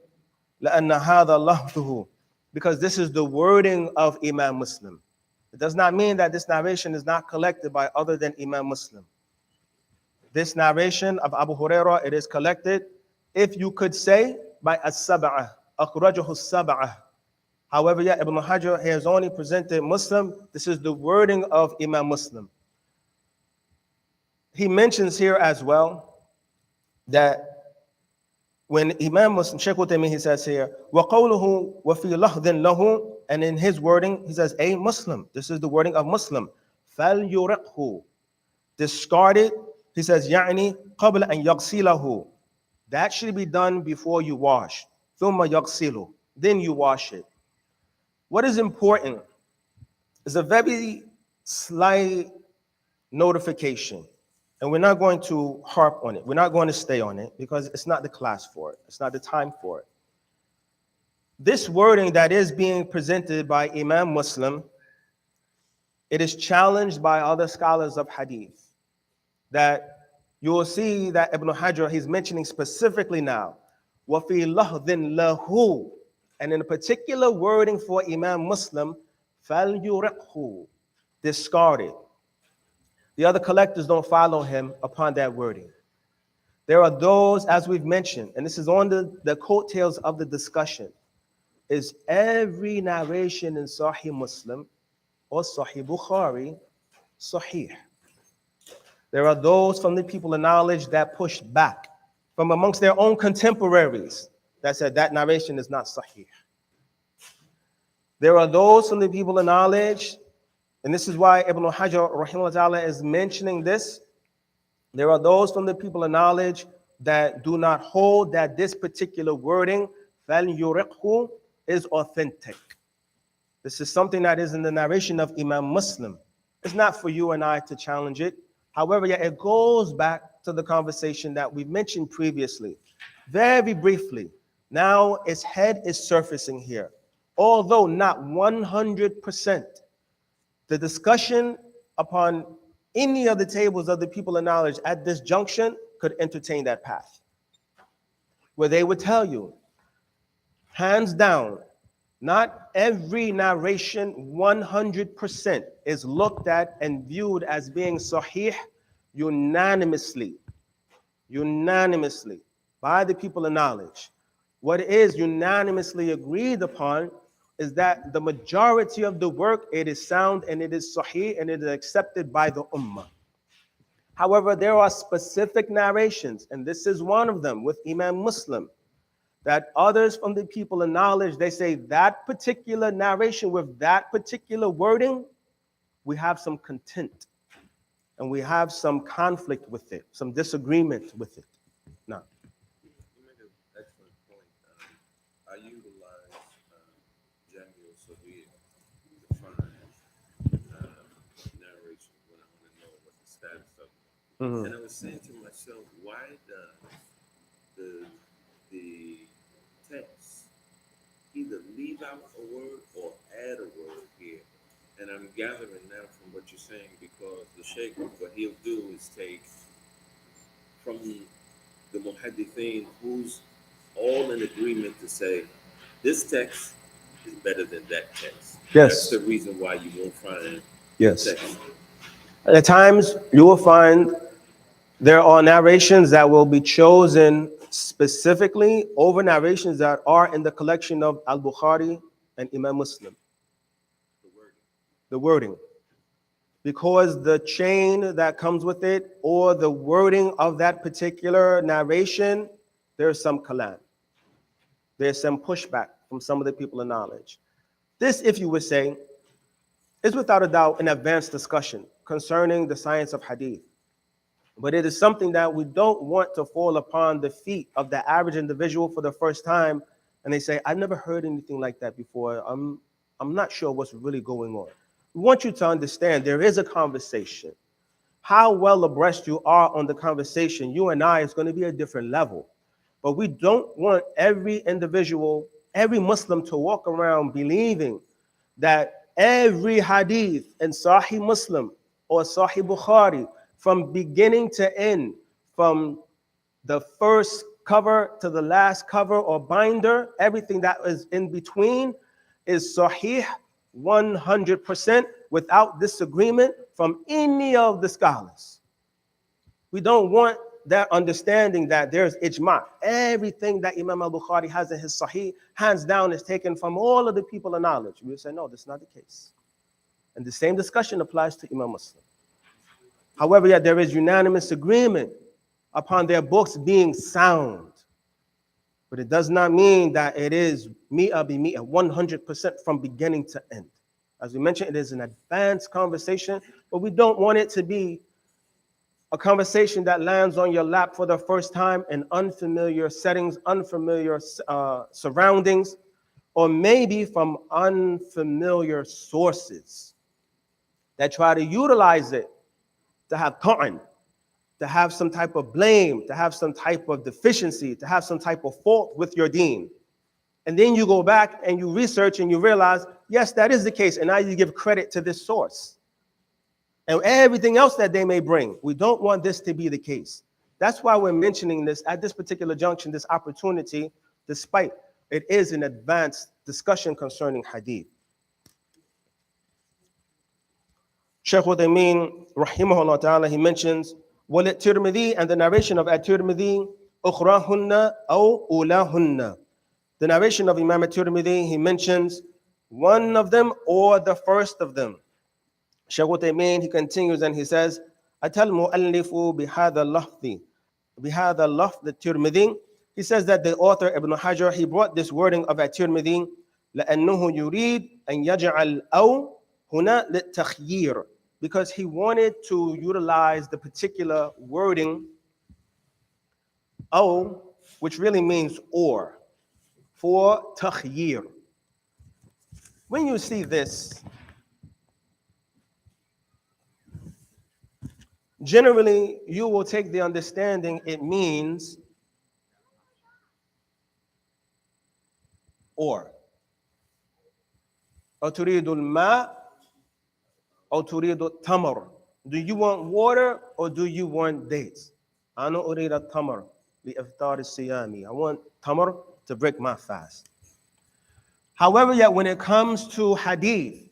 لأن هذا لفظه, because this is the wording of Imam Muslim. It does not mean that this narration is not collected by other than Imam Muslim. This narration of Abu Hurairah, it is collected, if you could say, by as-sab'ah, أخرجه السبعة. However, yeah, Ibn Hajar has only presented Muslim. This is the wording of Imam Muslim. He mentions here as well that when Imam Muslim, Shaykh Uthaymeen, he says here, وَقَوْلُهُ وَفِي لَحْظٍ لَهُ, and in his wording, he says, a Muslim. This is the wording of Muslim. فَلْيُرِقْهُ, discard it. He says, يَعْنِي قَبْلَ أَنْ يَغْسِلَهُ, that should be done before you wash. ثُمَّ يَغْسِلُ, then you wash it. What is important is a very slight notification. And we're not going to harp on it. We're not going to stay on it because it's not the class for it. It's not the time for it. This wording that is being presented by Imam Muslim, it is challenged by other scholars of hadith. That you will see that Ibn Hajar, he's mentioning specifically now, وَفِي لَحْظٍ لَهُ, and in a particular wording for Imam Muslim, فَلْيُرِقْهُ, discarded. The other collectors don't follow him upon that wording. There are those, as we've mentioned, and this is on the coattails of the discussion, is every narration in Sahih Muslim or Sahih Bukhari Sahih. There are those from the people of knowledge that pushed back from amongst their own contemporaries that said that narration is not Sahih. There are those from the people of knowledge, and this is why Ibn Hajar rahimahullah is mentioning this. There are those from the people of knowledge that do not hold that this particular wording, فَلْيُرِقْهُ, is authentic. This is something that is in the narration of Imam Muslim. It's not for you and I to challenge it. However, yeah, it goes back to the conversation that we mentioned previously. Very briefly, now its head is surfacing here. Although not 100%, the discussion upon any of the tables of the people of knowledge at this junction could entertain that path, where they would tell you, hands down, not every narration 100% is looked at and viewed as being sahih unanimously by the people of knowledge. What is unanimously agreed upon is that the majority of the work, it is sound and it is sahih and it is accepted by the ummah. However, there are specific narrations, and this is one of them with Imam Muslim, that others from the people of knowledge, they say that particular narration with that particular wording, we have some content and we have some conflict with it, some disagreement with it. Now, you make an excellent point. I utilize Jamil Sahih to find narration when I want to know what the status of it. mm-hmm. And I was saying to myself, why does the text either leave out a word or add a word here? And I'm gathering now from what you're saying, because the Sheikh, what he'll do is take from the muhaddithin who's all in agreement to say this text is better than that text. Yes. That's the reason why you won't find Yes. text. At times, you will find there are narrations that will be chosen specifically over narrations that are in the collection of Al-Bukhari and Imam Muslim. The wording. Because the chain that comes with it or the wording of that particular narration, there's some kalam. There's some pushback from some of the people of knowledge. This, if you would say, is without a doubt an advanced discussion concerning the science of hadith. But it is something that we don't want to fall upon the feet of the average individual for the first time, and they say, I've never heard anything like that before. I'm not sure what's really going on. We want you to understand there is a conversation. How well abreast you are on the conversation, you and I, is going to be a different level. But we don't want every individual, every Muslim to walk around believing that every hadith in Sahih Muslim or Sahih Bukhari, from beginning to end, from the first cover to the last cover or binder, everything that is in between is Sahih 100% without disagreement from any of the scholars. We don't want that understanding that there's ijma. Everything that Imam al-Bukhari has in his Sahih, hands down, is taken from all of the people of knowledge. We say, no, that's not the case. And the same discussion applies to Imam Muslim. However, yet there is unanimous agreement upon their books being sound. But it does not mean that it is mi'ah bi mi'ah, 100% from beginning to end. As we mentioned, it is an advanced conversation, but we don't want it to be a conversation that lands on your lap for the first time in unfamiliar settings, unfamiliar surroundings, or maybe from unfamiliar sources that try to utilize it to have Cont, to have some type of blame, to have some type of deficiency, to have some type of fault with your deen. And then you go back and you research and you realize, yes, that is the case. And now you give credit to this source. And everything else that they may bring. We don't want this to be the case. That's why we're mentioning this at this particular junction, this opportunity, despite it is an advanced discussion concerning hadith. Shaykh Uthaymeen, rahimahullah ta'ala, he mentions, وَلِلْتِرْمِذِي, and the narration of At-Tirmidhi, أُخْرَاهُنَّ أَوْ أُولَاهُنَّ. The narration of Imam At-Tirmidhi, he mentions one of them or the first of them. Shaykh Uthaymeen, he continues and he says, أتى المؤلف بهذا اللفظ بهذا اللفظ الترمذي. He says that the author Ibn Hajar, he brought this wording of At-Tirmidhi لأنه يريد أن يجعل أو هنا للتخيير, because he wanted to utilize the particular wording أو, which really means or, for takhyir. When you see this, generally you will take the understanding it means or. أو تريد الماء أو تريد التمر. Do you want water or do you want dates? أنا أريد التمر لإفطار الصيام. I want tamar to break my fast. However, yet when it comes to hadith,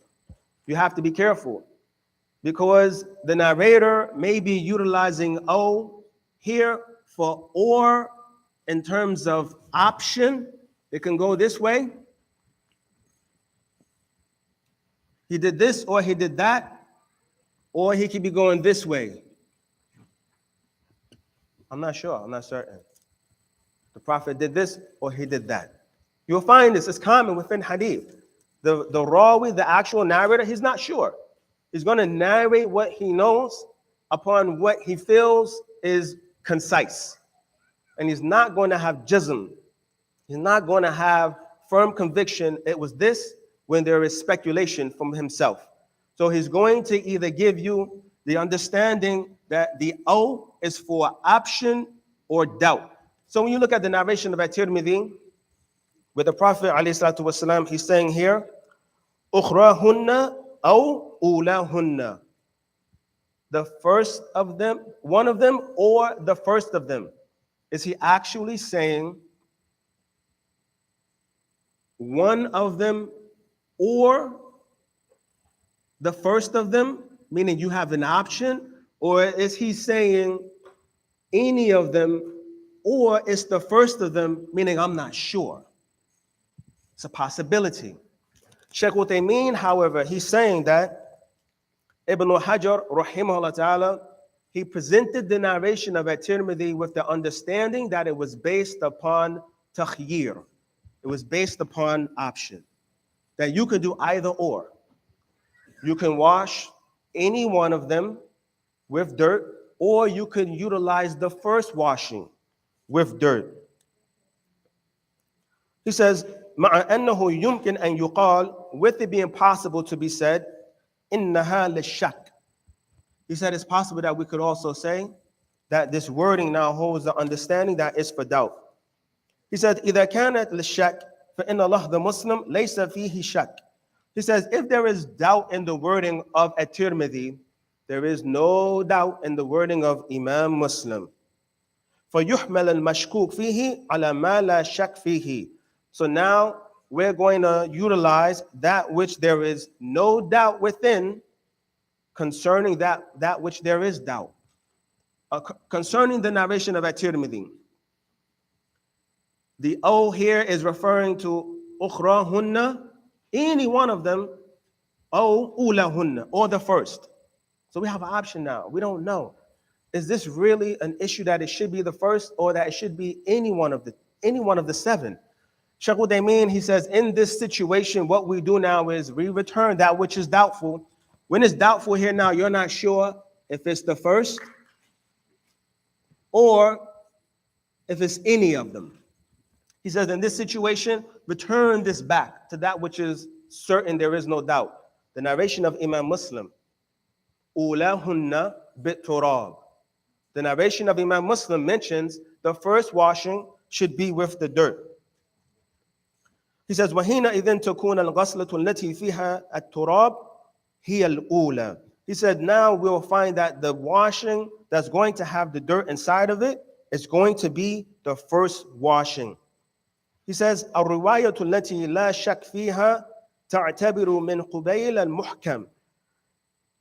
you have to be careful, because the narrator may be utilizing O here for or in terms of option. It can go this way. He did this or he did that, or he could be going this way. I'm not sure. I'm not certain. The Prophet did this or he did that. You'll find this is common within hadith. The rawi, the actual narrator, he's not sure. He's going to narrate what he knows upon what he feels is concise. And he's not going to have jism. He's not going to have firm conviction it was this when there is speculation from himself. So he's going to either give you the understanding that the O is for option or doubt. So when you look at the narration of At-Tirmidhi, with the Prophet ﷺ, he's saying here, أُخْرَاهُنَّ أَوْ أُولَاهُنَّ. The first of them, one of them, or the first of them. Is he actually saying one of them or the first of them, meaning you have an option, or is he saying any of them, or it's the first of them, meaning I'm not sure? It's a possibility. Shaykh Uthaymeen, however, he's saying that Ibn Hajar, rahimahullah ta'ala, he presented the narration of At-Tirmidhi with the understanding that it was based upon takhyir. It was based upon option. That you could do either or. You can wash any one of them with dirt, or you can utilize the first washing with dirt. He says, مع أنه يمكن أن يقال, with it being possible to be said, إنها للشك. He said it's possible that we could also say that this wording now holds the understanding that it's for doubt. He said, إذا كانت للشك فإن لفظ مسلم ليس فيه شك. He says, if there is doubt in the wording of At-Tirmidhi, there is no doubt in the wording of Imam Muslim. فيحمل المشكوك فيه على ما لا شك فيه. So now we're going to utilize that which there is no doubt within concerning that which there is doubt. Concerning the narration of At-Tirmidhi, the O here is referring to أخراهن, any one of them, أو أولهن, or the first. So we have an option now. We don't know. Is this really an issue that it should be the first or that it should be any one of the seven? Shaykh Uthaymeen, he says, in this situation, what we do now is we return that which is doubtful. When it's doubtful here now, you're not sure if it's the first or if it's any of them. He says, in this situation, return this back to that which is certain, there is no doubt. The narration of Imam Muslim, أُولَاهُنَّ بِالتُّرَابِ. The narration of Imam Muslim mentions the first washing should be with the dirt. He says, وَحِينَئِذٍ تَكُونَ الْغَسْلَةُ الَّتِي فِيهَا التُّرَابِ هِيَ الْأُولَى. He said, now we'll find that the washing that's going to have the dirt inside of it is going to be the first washing. He says, الرواية التي لا شك فيها تعتبر من قبيل المحكم.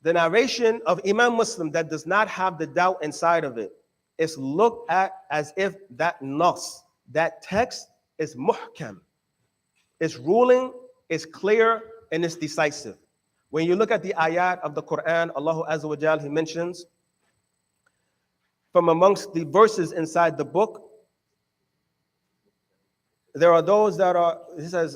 The narration of Imam Muslim that does not have the doubt inside of it is looked at as if that nas, that text is muhkam. Its ruling is clear and it's decisive. When you look at the ayat of the Quran, Allah Azza wa Jal, He mentions from amongst the verses inside the book, there are those that are, He says,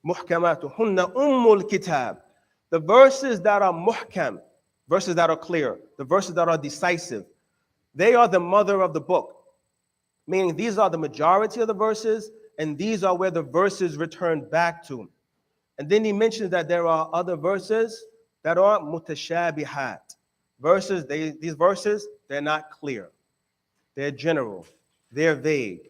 muhkamatuhunna ummul kitab. The verses that are muhkam, verses that are clear, the verses that are decisive, they are the mother of the book. Meaning these are the majority of the verses, and these are where the verses return back to. And then he mentions that there are other verses that are mutashabihat. Verses, these verses, they're not clear. They're general. They're vague.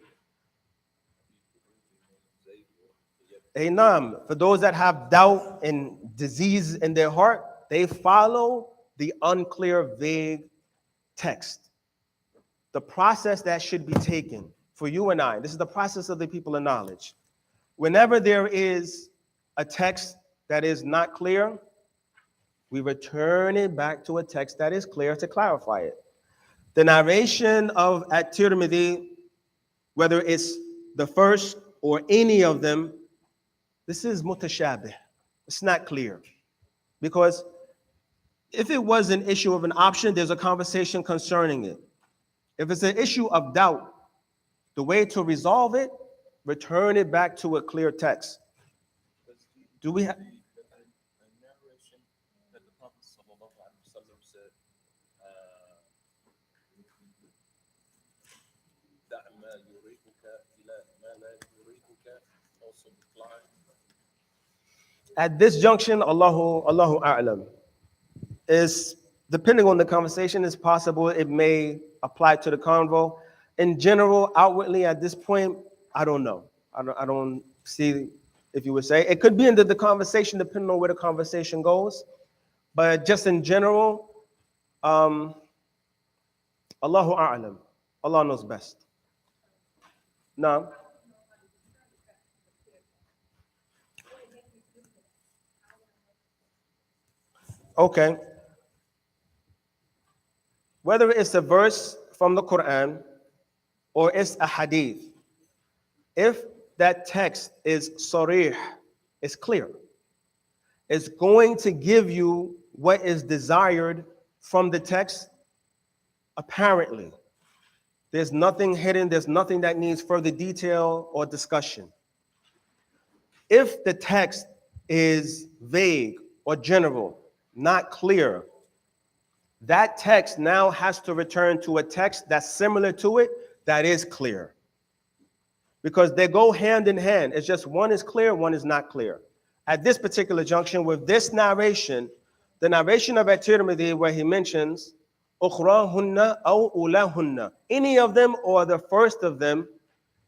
For those that have doubt and disease in their heart, they follow the unclear, vague text. The process that should be taken for you and I, this is the process of the people of knowledge. Whenever there is a text that is not clear, we return it back to a text that is clear to clarify it. The narration of At-Tirmidhi, whether it's the first or any of them, this is mutashabih. It's not clear. Because if it was an issue of an option, there's a conversation concerning it. If it's an issue of doubt, the way to resolve it, return it back to a clear text. Do we have a narration that the Prophet sallallahu alaihi wasallam said, "Da ma yuribuka ila ma la yuribuka," also apply? At this junction, Allahu A'lam, is depending on the conversation, it's possible it may apply to the convo. In general, outwardly at this point, I don't know. I don't see if you would say. It could be into the conversation depending on where the conversation goes. But just in general, Allahu A'lam. Allah knows best. Now, okay. Whether it's a verse from the Quran or it's a hadith, if that text is sarih, it's clear, it's going to give you what is desired from the text apparently. There's nothing hidden, there's nothing that needs further detail or discussion. If the text is vague or general, not clear, that text now has to return to a text that's similar to it, that is clear. Because they go hand in hand. It's just one is clear, one is not clear. At this particular junction, with this narration, the narration of At-Tirmidhi, where he mentions, "Ukhrahunna aw ulahunna," any of them or the first of them,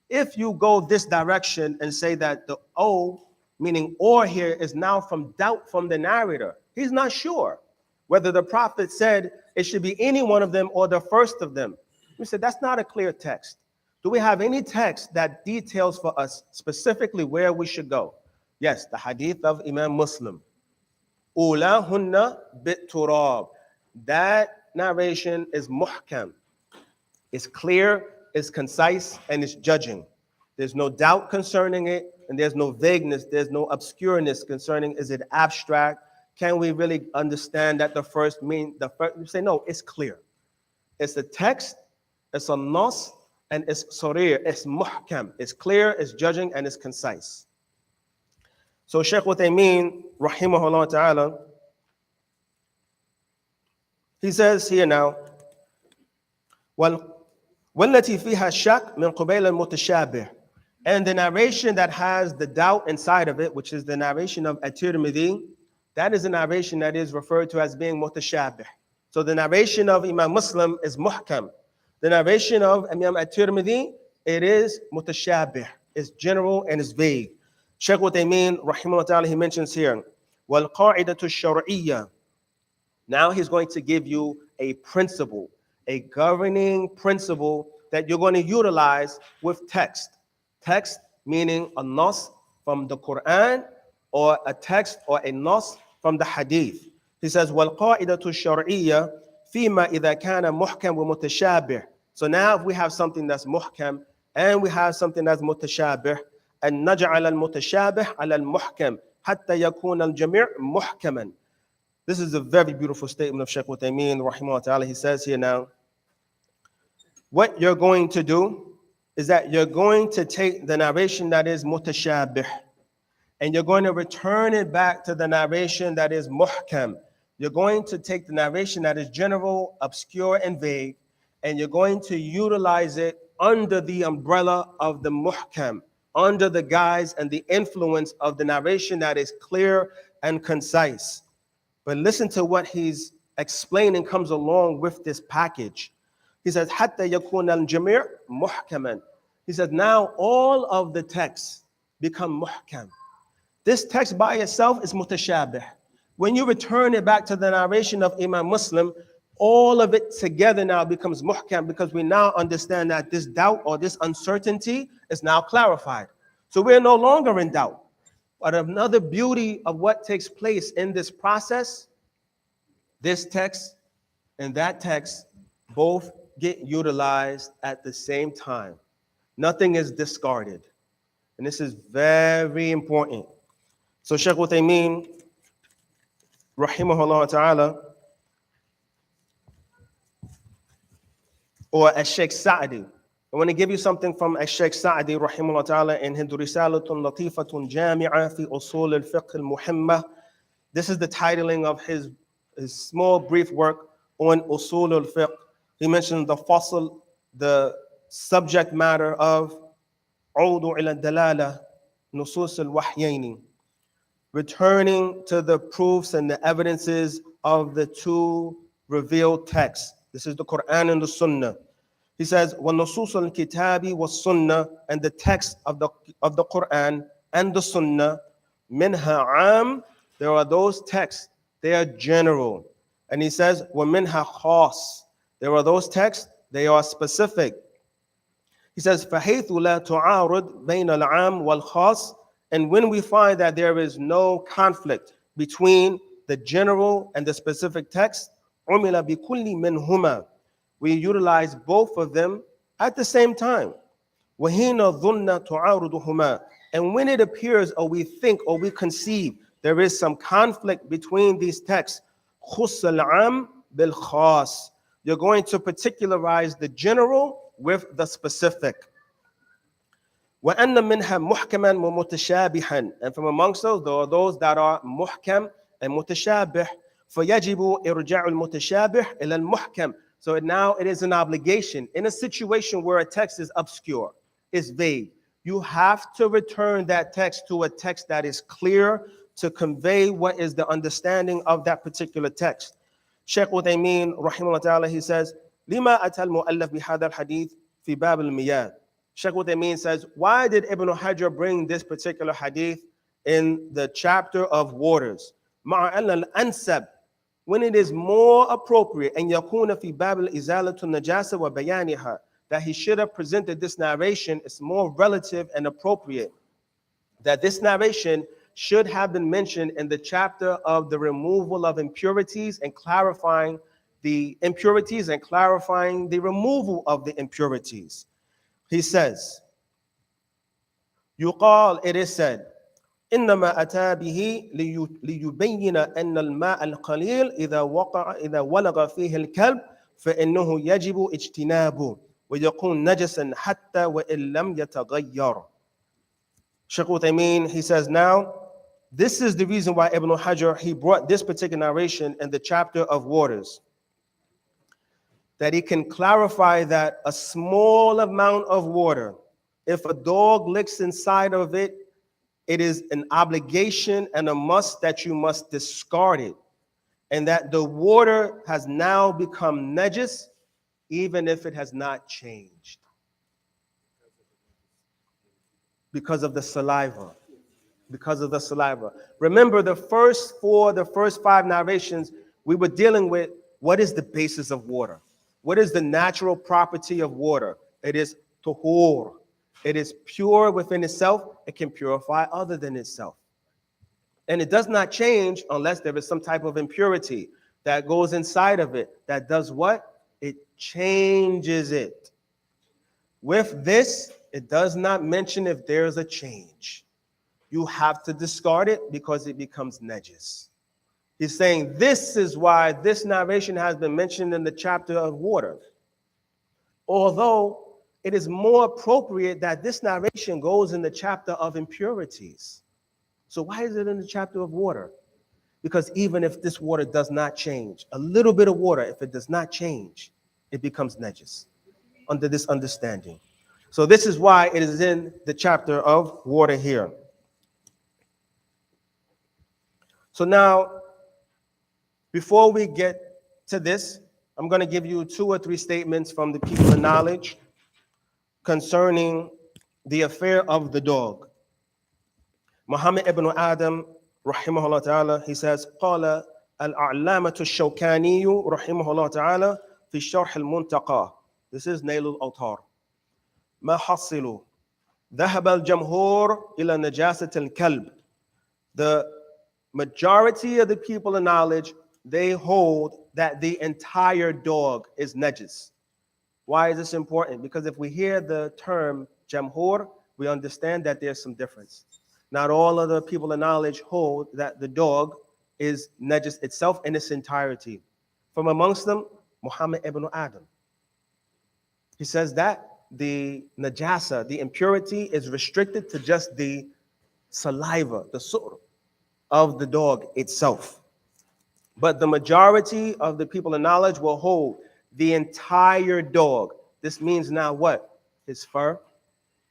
if you go this direction and say that the O, meaning or here, is now from doubt from the narrator. He's not sure whether the prophet said it should be any one of them or the first of them. We said that's not a clear text. Do we have any text that details for us specifically where we should go? Yes, the hadith of Imam Muslim. Ulahunna bit turab. That narration is muhkam. It's clear, it's concise, and it's judging. There's no doubt concerning it, and there's no vagueness, there's no obscureness concerning, is it abstract? Can we really understand that the first mean the first? You say no, it's clear. It's a text, it's a nas, and it's sarir, it's muhkam. It's clear, it's judging, and it's concise. So Shaykh Uthaymeen, rahimahullah ta'ala, he says here now, وَالَّتِي فِيهَا الشَّكْ مِنْ قُبَيْلَ الْمُتَشَابِهِ. And the narration that has the doubt inside of it, which is the narration of At-Tirmidhi, that is a narration that is referred to as being mutashabih. So the narration of Imam Muslim is muhkam. The narration of Imam At-Tirmidhi, it is mutashabih. It's general and it's vague. Shaykh Uthaymeen, rahimahullah ta'ala, he mentions here, وَالْقَاعِدَةُ الشَّرْعِيَّةُ. Now he's going to give you a principle, a governing principle that you're going to utilize with text. Text meaning a nas from the Quran or a text or a nas from the hadith. He says, وَالْقَاعِدَةُ الشَّرْعِيَّةُ فِيمَا إِذَا كَانَ مُحْكَمْ وَمُتَشَابِهٌ. So now if we have something that's muhkam and we have something that's mutashabih, and نجعل المتشابه على المحكم حتى يكون الجميع محكما. This is a very beautiful statement of Shaykh Uthaymeen, rahimahullah ta'ala. He says here now, what you're going to do is that you're going to take the narration that is mutashabih and you're going to return it back to the narration that is muhkam. You're going to take the narration that is general, obscure, and vague, and you're going to utilize it under the umbrella of the muhkam, under the guise and the influence of the narration that is clear and concise. But listen to what he's explaining comes along with this package. He says, حَتَّى يَكُونَ الْجَمِيعُ مُحْكَمًا. He says, now all of the texts become muhkam. This text by itself is mutashabih. When you return it back to the narration of Imam Muslim, all of it together now becomes muhkam because we now understand that this doubt or this uncertainty is now clarified. So we're no longer in doubt. But another beauty of what takes place in this process, this text and that text both get utilized at the same time. Nothing is discarded. And this is very important. So Shaykh Uthaymeen, rahimahullah ta'ala, or Shaykh Sa'di. I want to give you something from Shaykh Sa'di, rahimahullah ta'ala, in his Risalatun Latifatun Jami'a fi Usul al-Fiqh al-Muhimma. This is the titling of his small brief work on Usul al-Fiqh. He mentions the fasl, the subject matter of Udu ila dalala, Nusus al-Wahyaini, returning to the proofs and the evidences of the two revealed texts. This is the Quran and the Sunnah. He says, وَالنُّصُوصُ الْكِتَابِ وَالسُّنَّةِ, and the text of the Quran and the Sunnah, minha am, there are those texts, they are general. And he says, وَمِنْهَا خاص, there are those texts, they are specific. He says, فَحَيْثُ لَا تُعَارُضْ بَيْنَ الْعَامِ وَالْخَاصِ, and when we find that there is no conflict between the general and the specific text, عُمِلَ بِكُلِّ مِنْهُمَا, we utilize both of them at the same time. وَهِينَ ظُنَّ تُعَارُضُهُمَا, and when it appears or we think or we conceive there is some conflict between these texts, خُصَّ الْعَامِ بِالْخَاصِ, you're going to particularize the general with the specific. وَأَنَّ مِنْهَا مُحْكَمًا وَمُتَشَابِهًا, and from amongst those, there are those that are muhkam and mutashabih. فَيَجِبُ إِرْجَعُ الْمُتَشَابِهِ إِلَى الْمُحْكَمِ. So now it is an obligation in a situation where a text is obscure, is vague. You have to return that text to a text that is clear to convey what is the understanding of that particular text. Shaykh Uthaymeen, rahimahullah ta'ala, he says, لِمَا أَتَى الْمُؤَلَّفْ بِهَذَا الْحَدِيثِ فِي بَابِ الْمِيَاهِ. Shaykh Uthaymeen says, why did Ibn Hajar bring this particular hadith in the chapter of waters? مَعَ أَنَّ الْأَنْسَبِ, when it is more appropriate, and yakuna fi bab al-izalatu najasa wa bayaniha, that he should have presented this narration is more relative and appropriate, that this narration should have been mentioned in the chapter of the removal of impurities and clarifying the impurities and clarifying the removal of the impurities. He says, yuqal, it is said, إنما أتى به ليبين أن الماء القليل إذا ولغ فيه الكلب فإنه يجب اجتنابه ويكون نجسا حتى وإن لم يتغير. Shaykh Uthaymeen, he says, now this is the reason why Ibn Hajar, he brought this particular narration in the chapter of waters, that he can clarify that a small amount of water, if a dog licks inside of it, it is an obligation and a must that you must discard it, and that the water has now become najis even if it has not changed because of the saliva. Because of the saliva. Remember, the first five narrations, we were dealing with what is the basis of water? What is the natural property of water? It is tuhur. It is pure within itself. It can purify other than itself. And it does not change unless there is some type of impurity that goes inside of it that does what? It changes it. With this, it does not mention if there's a change. You have to discard it because it becomes najis. He's saying this is why this narration has been mentioned in the chapter of water. Although it is more appropriate that this narration goes in the chapter of impurities. So why is it in the chapter of water? Because even if this water does not change, a little bit of water, if it does not change, it becomes najis under this understanding. So this is why it is in the chapter of water here. So now, before we get to this, I'm going to give you 2 or 3 statements from the people of knowledge concerning the affair of the dog. Muhammad ibn Adam, rahimahullah ta'ala, he says, قال الأعلامة الشوكاني رحمه الله تعالى في الشرح المنتقى. This is نيل الأوطار. ما حصلوا ذهب الجمهور إلى نجاسة الكلب. The majority of the people of knowledge, they hold that the entire dog is najis. Why is this important? Because if we hear the term jamhur, we understand that there's some difference. Not all of the people of knowledge hold that the dog is najis itself in its entirety. From amongst them, Muhammad ibn Adam. He says that the najasa, the impurity, is restricted to just the saliva, the sur of the dog itself. But the majority of the people of knowledge will hold the entire dog. This means now what? His fur,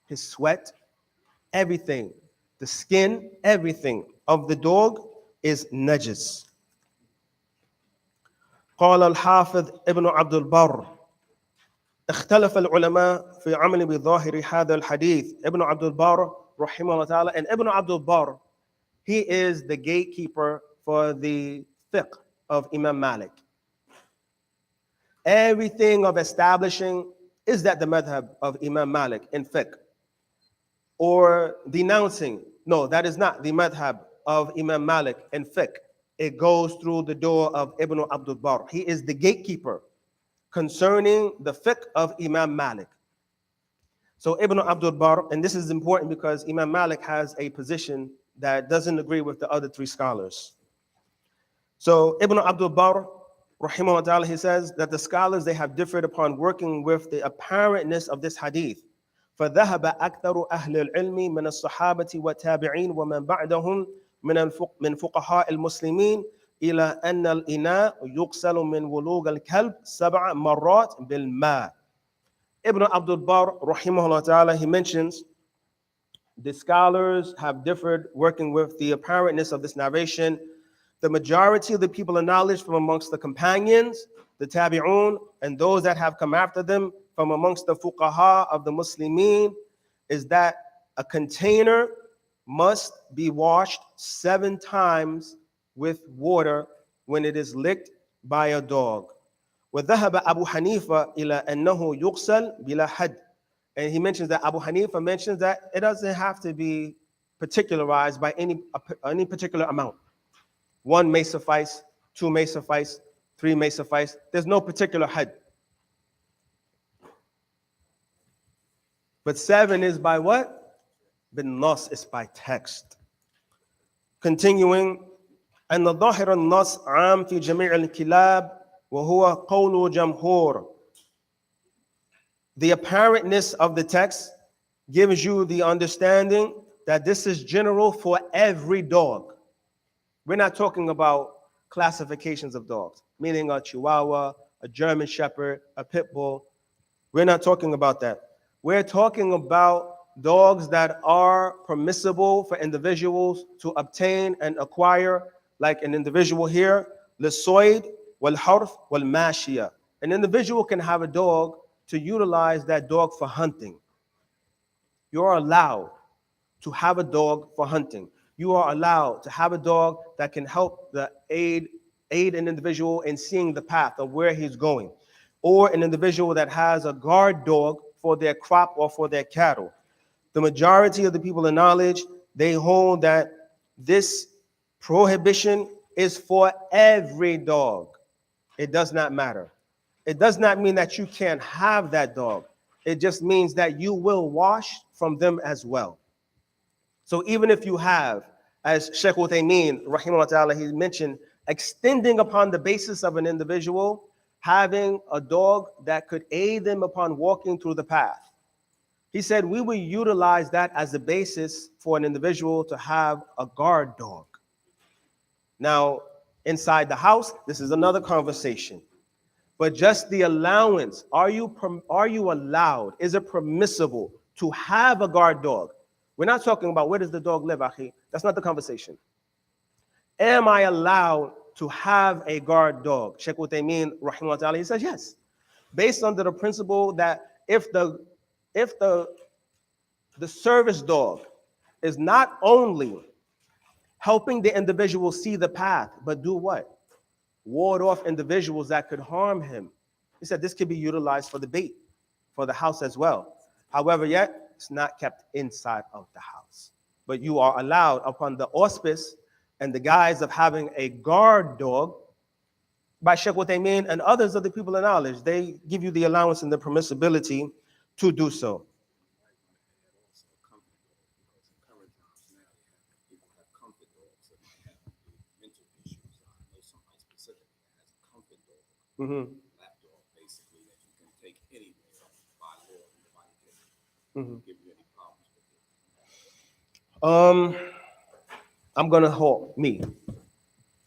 his sweat, everything, the skin, everything of the dog is najis. قال الحافظ ابن عبد البر اختلف العلماء في عمل بظاهر هذا الحديث. Ibn Abdul Barr rahimahullah ta'ala, and Ibn Abdul Barr, he is the gatekeeper for the fiqh of Imam Malik. Everything of establishing is that the madhab of Imam Malik in fiqh, or denouncing, no, that is not the madhab of Imam Malik in fiqh. It goes through the door of Ibn Abdul Barr. He is the gatekeeper concerning the fiqh of Imam Malik. So Ibn Abdul Barr, and this is important because Imam Malik has a position that doesn't agree with the other 3 scholars. So Ibn Abdul Barr, rahimahullah ta'ala, he says that the scholars, they have differed upon working with the apparentness of this hadith. فذهب أكثر أهل العلم من الصحابة والتابعين ومن بعدهم من فقهاء المسلمين إلى أن الإناء يغسل من ولوغ الكلب 7 مرات بالماء. Ibn Abdul Barr, rahimahullah ta'ala, he mentions the scholars have differed working with the apparentness of this narration. The majority of the people of knowledge from amongst the companions, the tabi'un, and those that have come after them from amongst the fuqaha of the Muslimin, is that a container must be washed 7 times with water when it is licked by a dog. وذهب أبو حنيفة إلى أنه يغسل بلا حد. And he mentions that Abu Hanifa mentions that it doesn't have to be particularized by any particular amount. 1 may suffice, 2 may suffice, 3 may suffice. There's no particular had. But 7 is by what? Bin nas is by text. Continuing, أن ظاهر النص عام في جميع الكلاب وهو قول جمهور. The apparentness of the text gives you the understanding that this is general for every dog. We're not talking about classifications of dogs, meaning a Chihuahua, a German Shepherd, a Pit Bull. We're not talking about that. We're talking about dogs that are permissible for individuals to obtain and acquire, like an individual here, l'soyd, wal-harf, wal-mashia. An individual can have a dog to utilize that dog for hunting. You are allowed to have a dog for hunting. You are allowed to have a dog that can help aid an individual in seeing the path of where he's going, or an individual that has a guard dog for their crop or for their cattle. The majority of the people of knowledge, they hold that this prohibition is for every dog. It does not matter. It does not mean that you can't have that dog. It just means that you will wash from them as well. So even if you have, as Sheikh Uthaymeen, rahimahullah ta'ala, he mentioned, extending upon the basis of an individual, having a dog that could aid them upon walking through the path. He said we will utilize that as a basis for an individual to have a guard dog. Now, inside the house, this is another conversation. But just the allowance, are you allowed? Is it permissible to have a guard dog? We're not talking about where does the dog live, akhi. That's not the conversation. Am I allowed to have a guard dog? Sheikh Uthaymeen, rahimahullah ta'ala, he says yes. Based on the principle that if the service dog is not only helping the individual see the path, but do what? Ward off individuals that could harm him. He said this could be utilized for the bait, for the house as well. However, yet it's not kept inside of the house. But you are allowed upon the auspice and the guise of having a guard dog by Sheikh Uthaymeen and others of the people of knowledge. They give you the allowance and the permissibility to do so. Mm-hmm. Lap dog, basically, that you can take anywhere by law, nobody can give you any problems with it. I'm gonna halt me.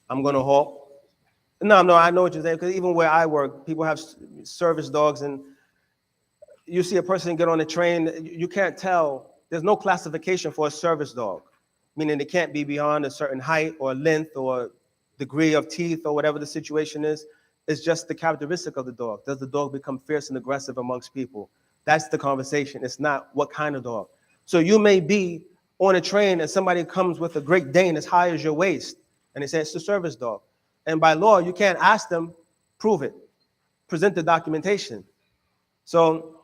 I'm gonna halt. No, I know what you're saying, because even where I work, people have service dogs, and you see a person get on a train, you can't tell. There's no classification for a service dog, meaning it can't be beyond a certain height or length or degree of teeth or whatever the situation is. It's just the characteristic of the dog. Does the dog become fierce and aggressive amongst people? That's the conversation. It's not what kind of dog. So you may be on a train and somebody comes with a Great Dane as high as your waist, and they say it's a service dog. And by law, you can't ask them, prove it, present the documentation. So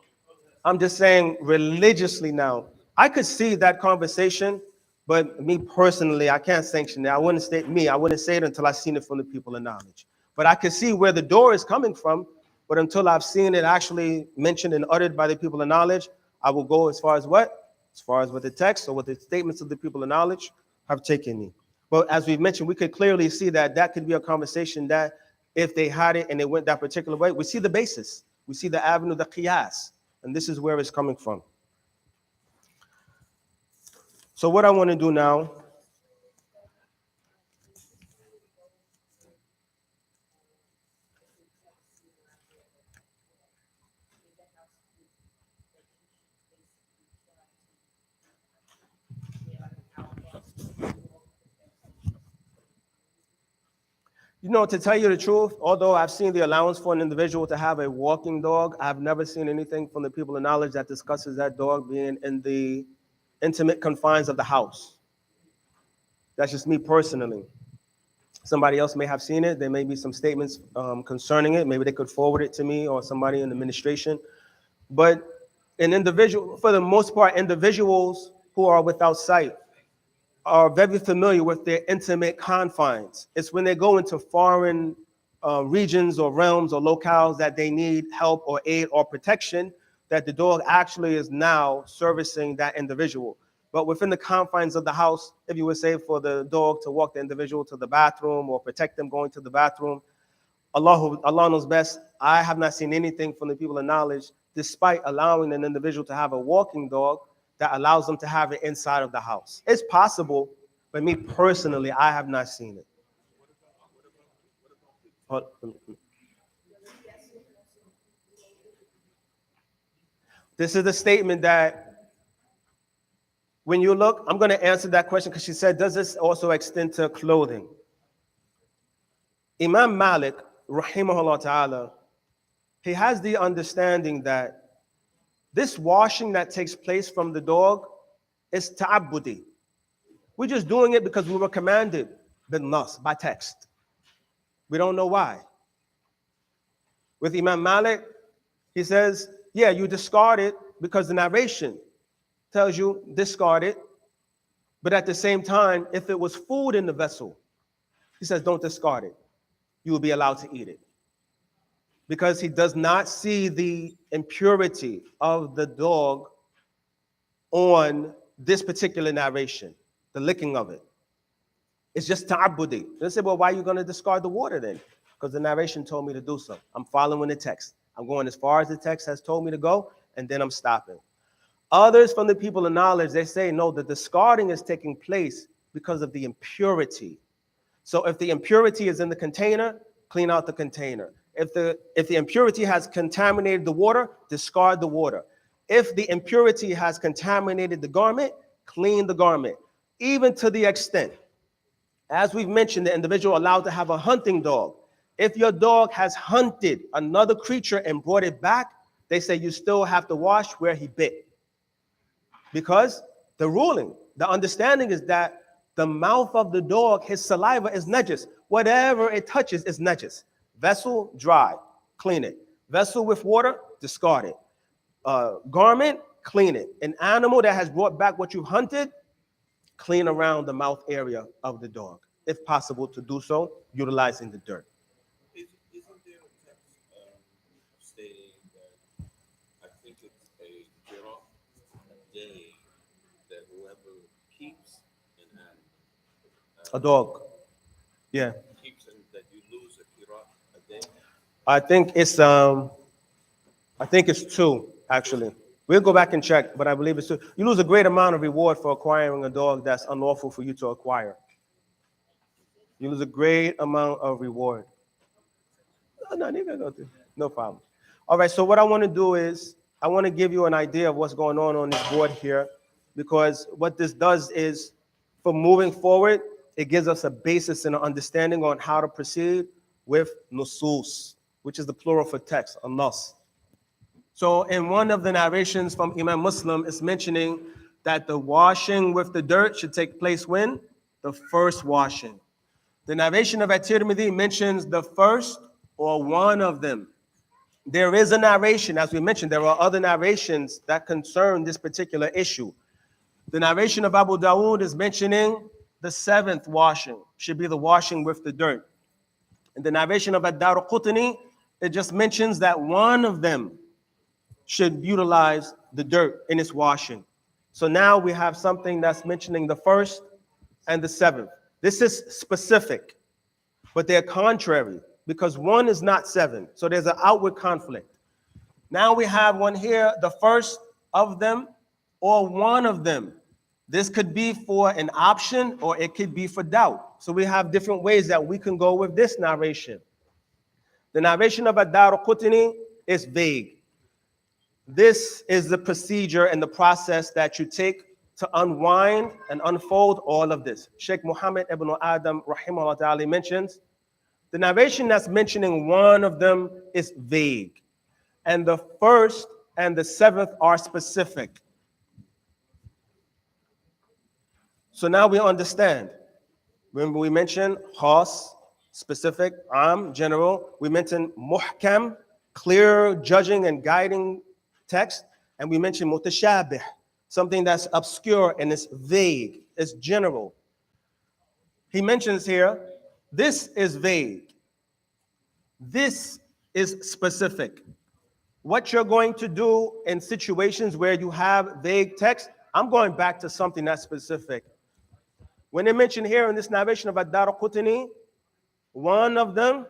I'm just saying religiously now, I could see that conversation, but me personally, I can't sanction it. I wouldn't say it until I seen it from the people of knowledge. But I can see where the door is coming from, but until I've seen it actually mentioned and uttered by the people of knowledge, I will go as far as what? As far as what the text or what the statements of the people of knowledge have taken me. But as we've mentioned, we could clearly see that that could be a conversation that if they had it and it went that particular way, we see the basis. We see the avenue, the qiyas, and this is where it's coming from. So what I want to do now, to tell you the truth, although I've seen the allowance for an individual to have a walking dog, I've never seen anything from the people of knowledge that discusses that dog being in the intimate confines of the house. That's just me personally. Somebody else may have seen it. There may be some statements concerning it. Maybe they could forward it to me or somebody in the administration. But an individual, for the most part, individuals who are without sight are very familiar with their intimate confines. It's when they go into foreign regions or realms or locales that they need help or aid or protection that the dog actually is now servicing that individual. But within the confines of the house, if you would say for the dog to walk the individual to the bathroom or protect them going to the bathroom, Allah knows best. I have not seen anything from the people of knowledge, despite allowing an individual to have a walking dog, that allows them to have it inside of the house. It's possible, but me personally, I have not seen it. This is the statement that when you look, I'm going to answer that question because she said, does this also extend to clothing? Imam Malik, rahimahullah ta'ala, he has the understanding that this washing that takes place from the dog is ta'abbudi. We're just doing it because we were commanded bin nas, by text. We don't know why. With Imam Malik, he says, yeah, you discard it because the narration tells you discard it. But at the same time, if it was food in the vessel, he says don't discard it. You will be allowed to eat it. Because he does not see the impurity of the dog on this particular narration, the licking of it. It's just ta'abbudi. They say, well, why are you going to discard the water then? Because the narration told me to do so. I'm following the text. I'm going as far as the text has told me to go, and then I'm stopping. Others from the people of knowledge, they say, no, the discarding is taking place because of the impurity. So if the impurity is in the container, clean out the container. If the impurity has contaminated the water, discard the water. If the impurity has contaminated the garment, clean the garment. Even to the extent, as we've mentioned, the individual allowed to have a hunting dog. If your dog has hunted another creature and brought it back, they say you still have to wash where he bit. Because the ruling, the understanding is that the mouth of the dog, his saliva is najis. Whatever it touches is najis. Vessel, dry, clean it. Vessel with water, discard it. Garment, clean it. An animal that has brought back what you hunted, clean around the mouth area of the dog. If possible to do so, utilizing the dirt. Isn't there a text stating that I think it's a giraffe a day that whoever keeps an animal, A dog. Yeah. keeps and that you lose a giraffe a day? I think it's two, actually. We'll go back and check, but I believe it's two. You lose a great amount of reward for acquiring a dog that's unlawful for you to acquire. You lose a great amount of reward. No problem. All right, so what I want to do is I want to give you an idea of what's going on this board here, because what this does is, for moving forward, it gives us a basis and an understanding on how to proceed with nusus, which is the plural for text, a nas. So in one of the narrations from Imam Muslim, it's mentioning that the washing with the dirt should take place when? The first washing. The narration of At-Tirmidhi mentions the first or one of them. There is a narration, as we mentioned, there are other narrations that concern this particular issue. The narration of Abu Dawood is mentioning the seventh washing, should be the washing with the dirt. In the narration of Ad-Daraqutni, it just mentions that one of them should utilize the dirt in its washing. So now we have something that's mentioning the first and the seventh. This is specific, but they're contrary because one is not seven. So there's an outward conflict. Now we have one here, the first of them or one of them. This could be for an option or it could be for doubt. So we have different ways that we can go with this narration. The narration of Ad-Daraqutni is vague. This is the procedure and the process that you take to unwind and unfold all of this. Sheikh Muhammad ibn Adam rahimahullah ta'ala mentions the narration that's mentioning one of them is vague, and the first and the seventh are specific. So now we understand. Remember we mentioned khas, specific, general. We mentioned muhkam, clear, judging and guiding text, and we mentioned mutashabih, something that's obscure and it's vague, it's general. He mentions here, this is vague, this is specific. What you're going to do in situations where you have vague text, I'm going back to something that's specific. When they mention here in this narration of Ad-Daraqutni, one of them,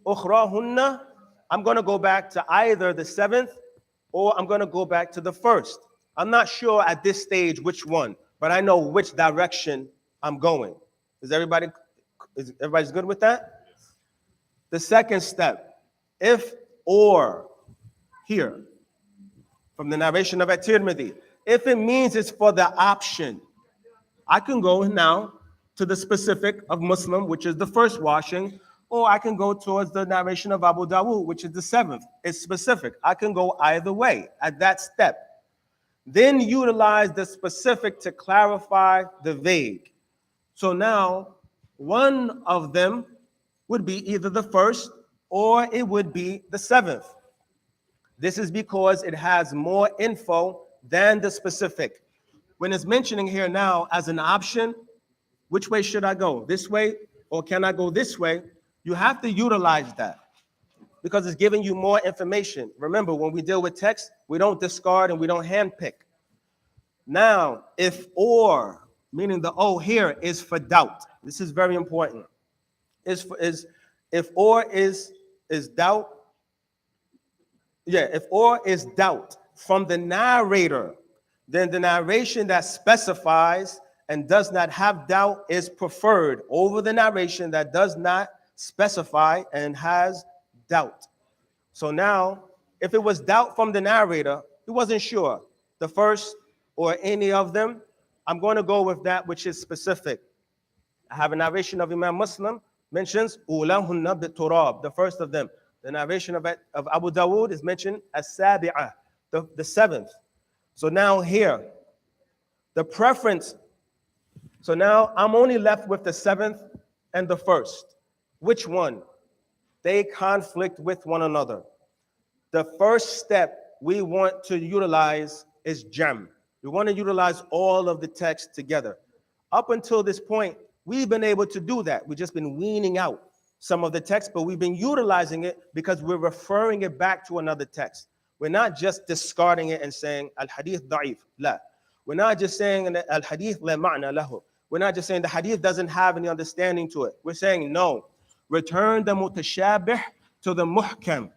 ukhrahunna, I'm going to go back to either the seventh or I'm going to go back to the first. I'm not sure at this stage which one, but I know which direction I'm going. Is everybody's good with that? The second step, if or here, from the narration of At-Tirmidhi, if it means it's for the option, I can go now to the specific of Muslim, which is the first washing, or I can go towards the narration of Abu Dawood, which is the seventh. It's specific. I can go either way at that step. Then utilize the specific to clarify the vague. So now, one of them would be either the first or it would be the seventh. This is because it has more info than the specific. When it's mentioning here now as an option, which way should I go? This way or can I go this way? You have to utilize that because it's giving you more information. Remember, when we deal with text, we don't discard and we don't handpick. Now, if or, meaning the O here is for doubt. This is very important. If or is doubt, if or is doubt from the narrator, then the narration that specifies and does not have doubt is preferred over the narration that does not specify and has doubt. So now, if it was doubt from the narrator, he wasn't sure, the first or any of them, I'm going to go with that which is specific. I have a narration of Imam Muslim, mentions ulahunna biturab, the first of them. The narration of Abu Dawood is mentioned as sabi'ah, the seventh. So now here, the preference. So now I'm only left with the seventh and the first. Which one? They conflict with one another. The first step we want to utilize is jam. We want to utilize all of the text together. Up until this point, we've been able to do that. We've just been weaning out some of the text, but we've been utilizing it because we're referring it back to another text. We're not just discarding it and saying al-hadith da'if. La. We're not just saying al-hadith la ma'na lahu. We're not just saying the hadith doesn't have any understanding to it. We're saying no. Return the mutashabih to the muhkam.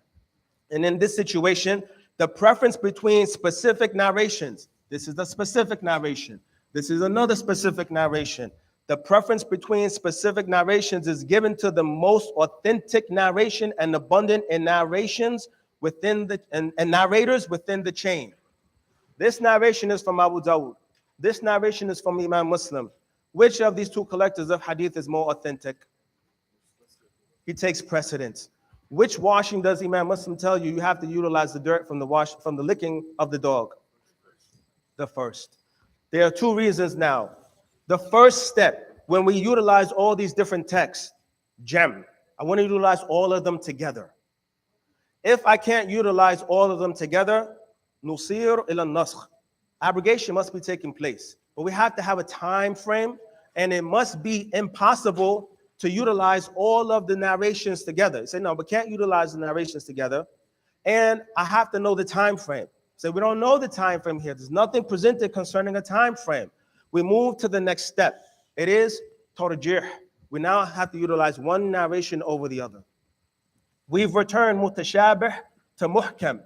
And in this situation, the preference between specific narrations, this is the specific narration, this is another specific narration. The preference between specific narrations is given to the most authentic narration and abundant in narrations within the and narrators within the chain. This narration is from Abu Dawud. This narration is from Imam Muslim. Which of these two collectors of hadith is more authentic? He takes precedence. Which washing does Imam Muslim tell you? You have to utilize the dirt from the licking of the dog. The first. There are two reasons now. The first step, when we utilize all these different texts, jam, I want to utilize all of them together. If I can't utilize all of them together, nusir ila nasakh, abrogation must be taking place. But we have to have a time frame, and it must be impossible to utilize all of the narrations together. Say, no, we can't utilize the narrations together, and I have to know the time frame. So we don't know the time frame here. There's nothing presented concerning a time frame. We move to the next step. It is tarjih. We now have to utilize one narration over the other. We've returned mutashabih to muhkam.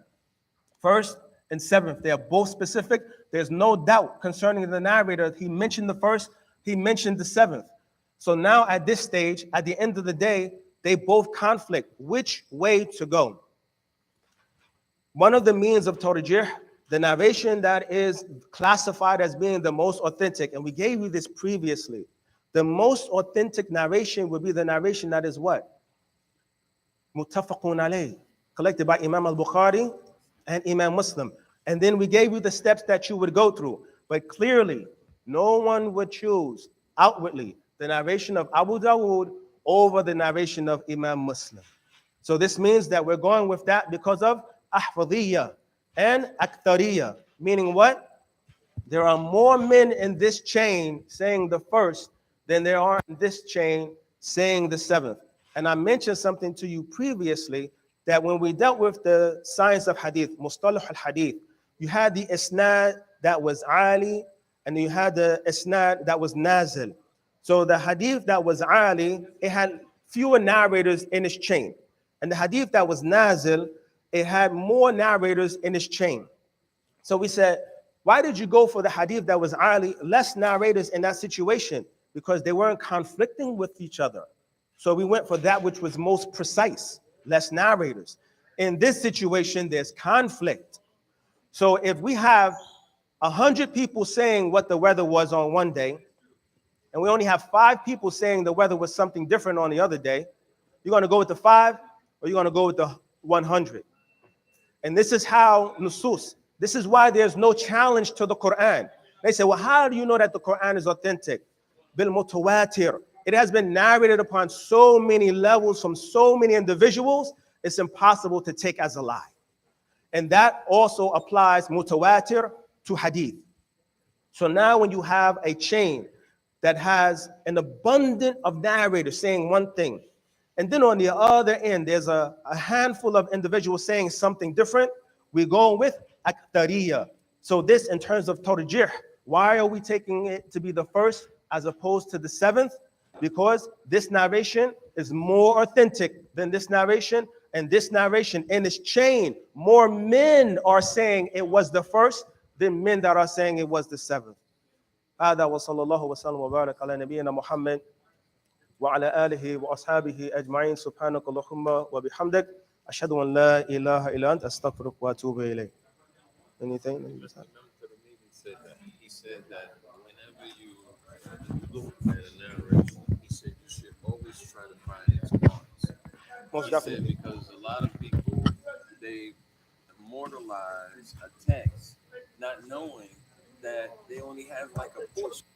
First and seventh, they are both specific. There's no doubt concerning the narrator. He mentioned the first, he mentioned the seventh. So now at this stage, at the end of the day, they both conflict. Which way to go? One of the means of tarjih, the narration that is classified as being the most authentic, and we gave you this previously. The most authentic narration would be the narration that is what? Muttafaqun alayh, collected by Imam al-Bukhari and Imam Muslim. And then we gave you the steps that you would go through. But clearly, no one would choose outwardly the narration of Abu Dawood over the narration of Imam Muslim. So this means that we're going with that because of ahfadiyya and aktariyya, meaning what? There are more men in this chain saying the first than there are in this chain saying the seventh. And I mentioned something to you previously that when we dealt with the science of hadith, mustalah al-hadith, you had the isnad that was ali, and you had the isnad that was nazil. So the hadith that was ali, it had fewer narrators in its chain. And the hadith that was nazil, it had more narrators in its chain. So we said, why did you go for the hadith that was ali, less narrators in that situation? Because they weren't conflicting with each other. So we went for that which was most precise, less narrators. In this situation, there's conflict. So if we have 100 people saying what the weather was on one day, and we only have 5 people saying the weather was something different on the other day, you're going to go with the 5 or you're going to go with the 100. And this is how nusus, this is why there's no challenge to the Quran. They say, well, how do you know that the Quran is authentic? Bil mutawatir. It has been narrated upon so many levels from so many individuals, it's impossible to take as a lie. And that also applies mutawatir to hadith. So now when you have a chain that has an abundance of narrators saying one thing, and then on the other end, there's a handful of individuals saying something different, we're going with aktariya. So this in terms of tarjih, why are we taking it to be the first as opposed to the seventh? Because this narration is more authentic than this narration, and this narration in its chain, more men are saying it was the first than men that are saying it was the seventh. هذا وصلى الله وسلم وبارك على نبينا محمد وعلى آله وأصحابه أجمعين سبحانك اللهم وبحمدك أشهد أن لا إله إلا أنت أستغفرك وأتوب إليك. Anything? Mr. Imam to the meeting said that. He said that whenever you look at a narration, he said you should always try to find its parts. Most He said definitely. because a lot of people they immortalize a text, not knowing that they only have like a portion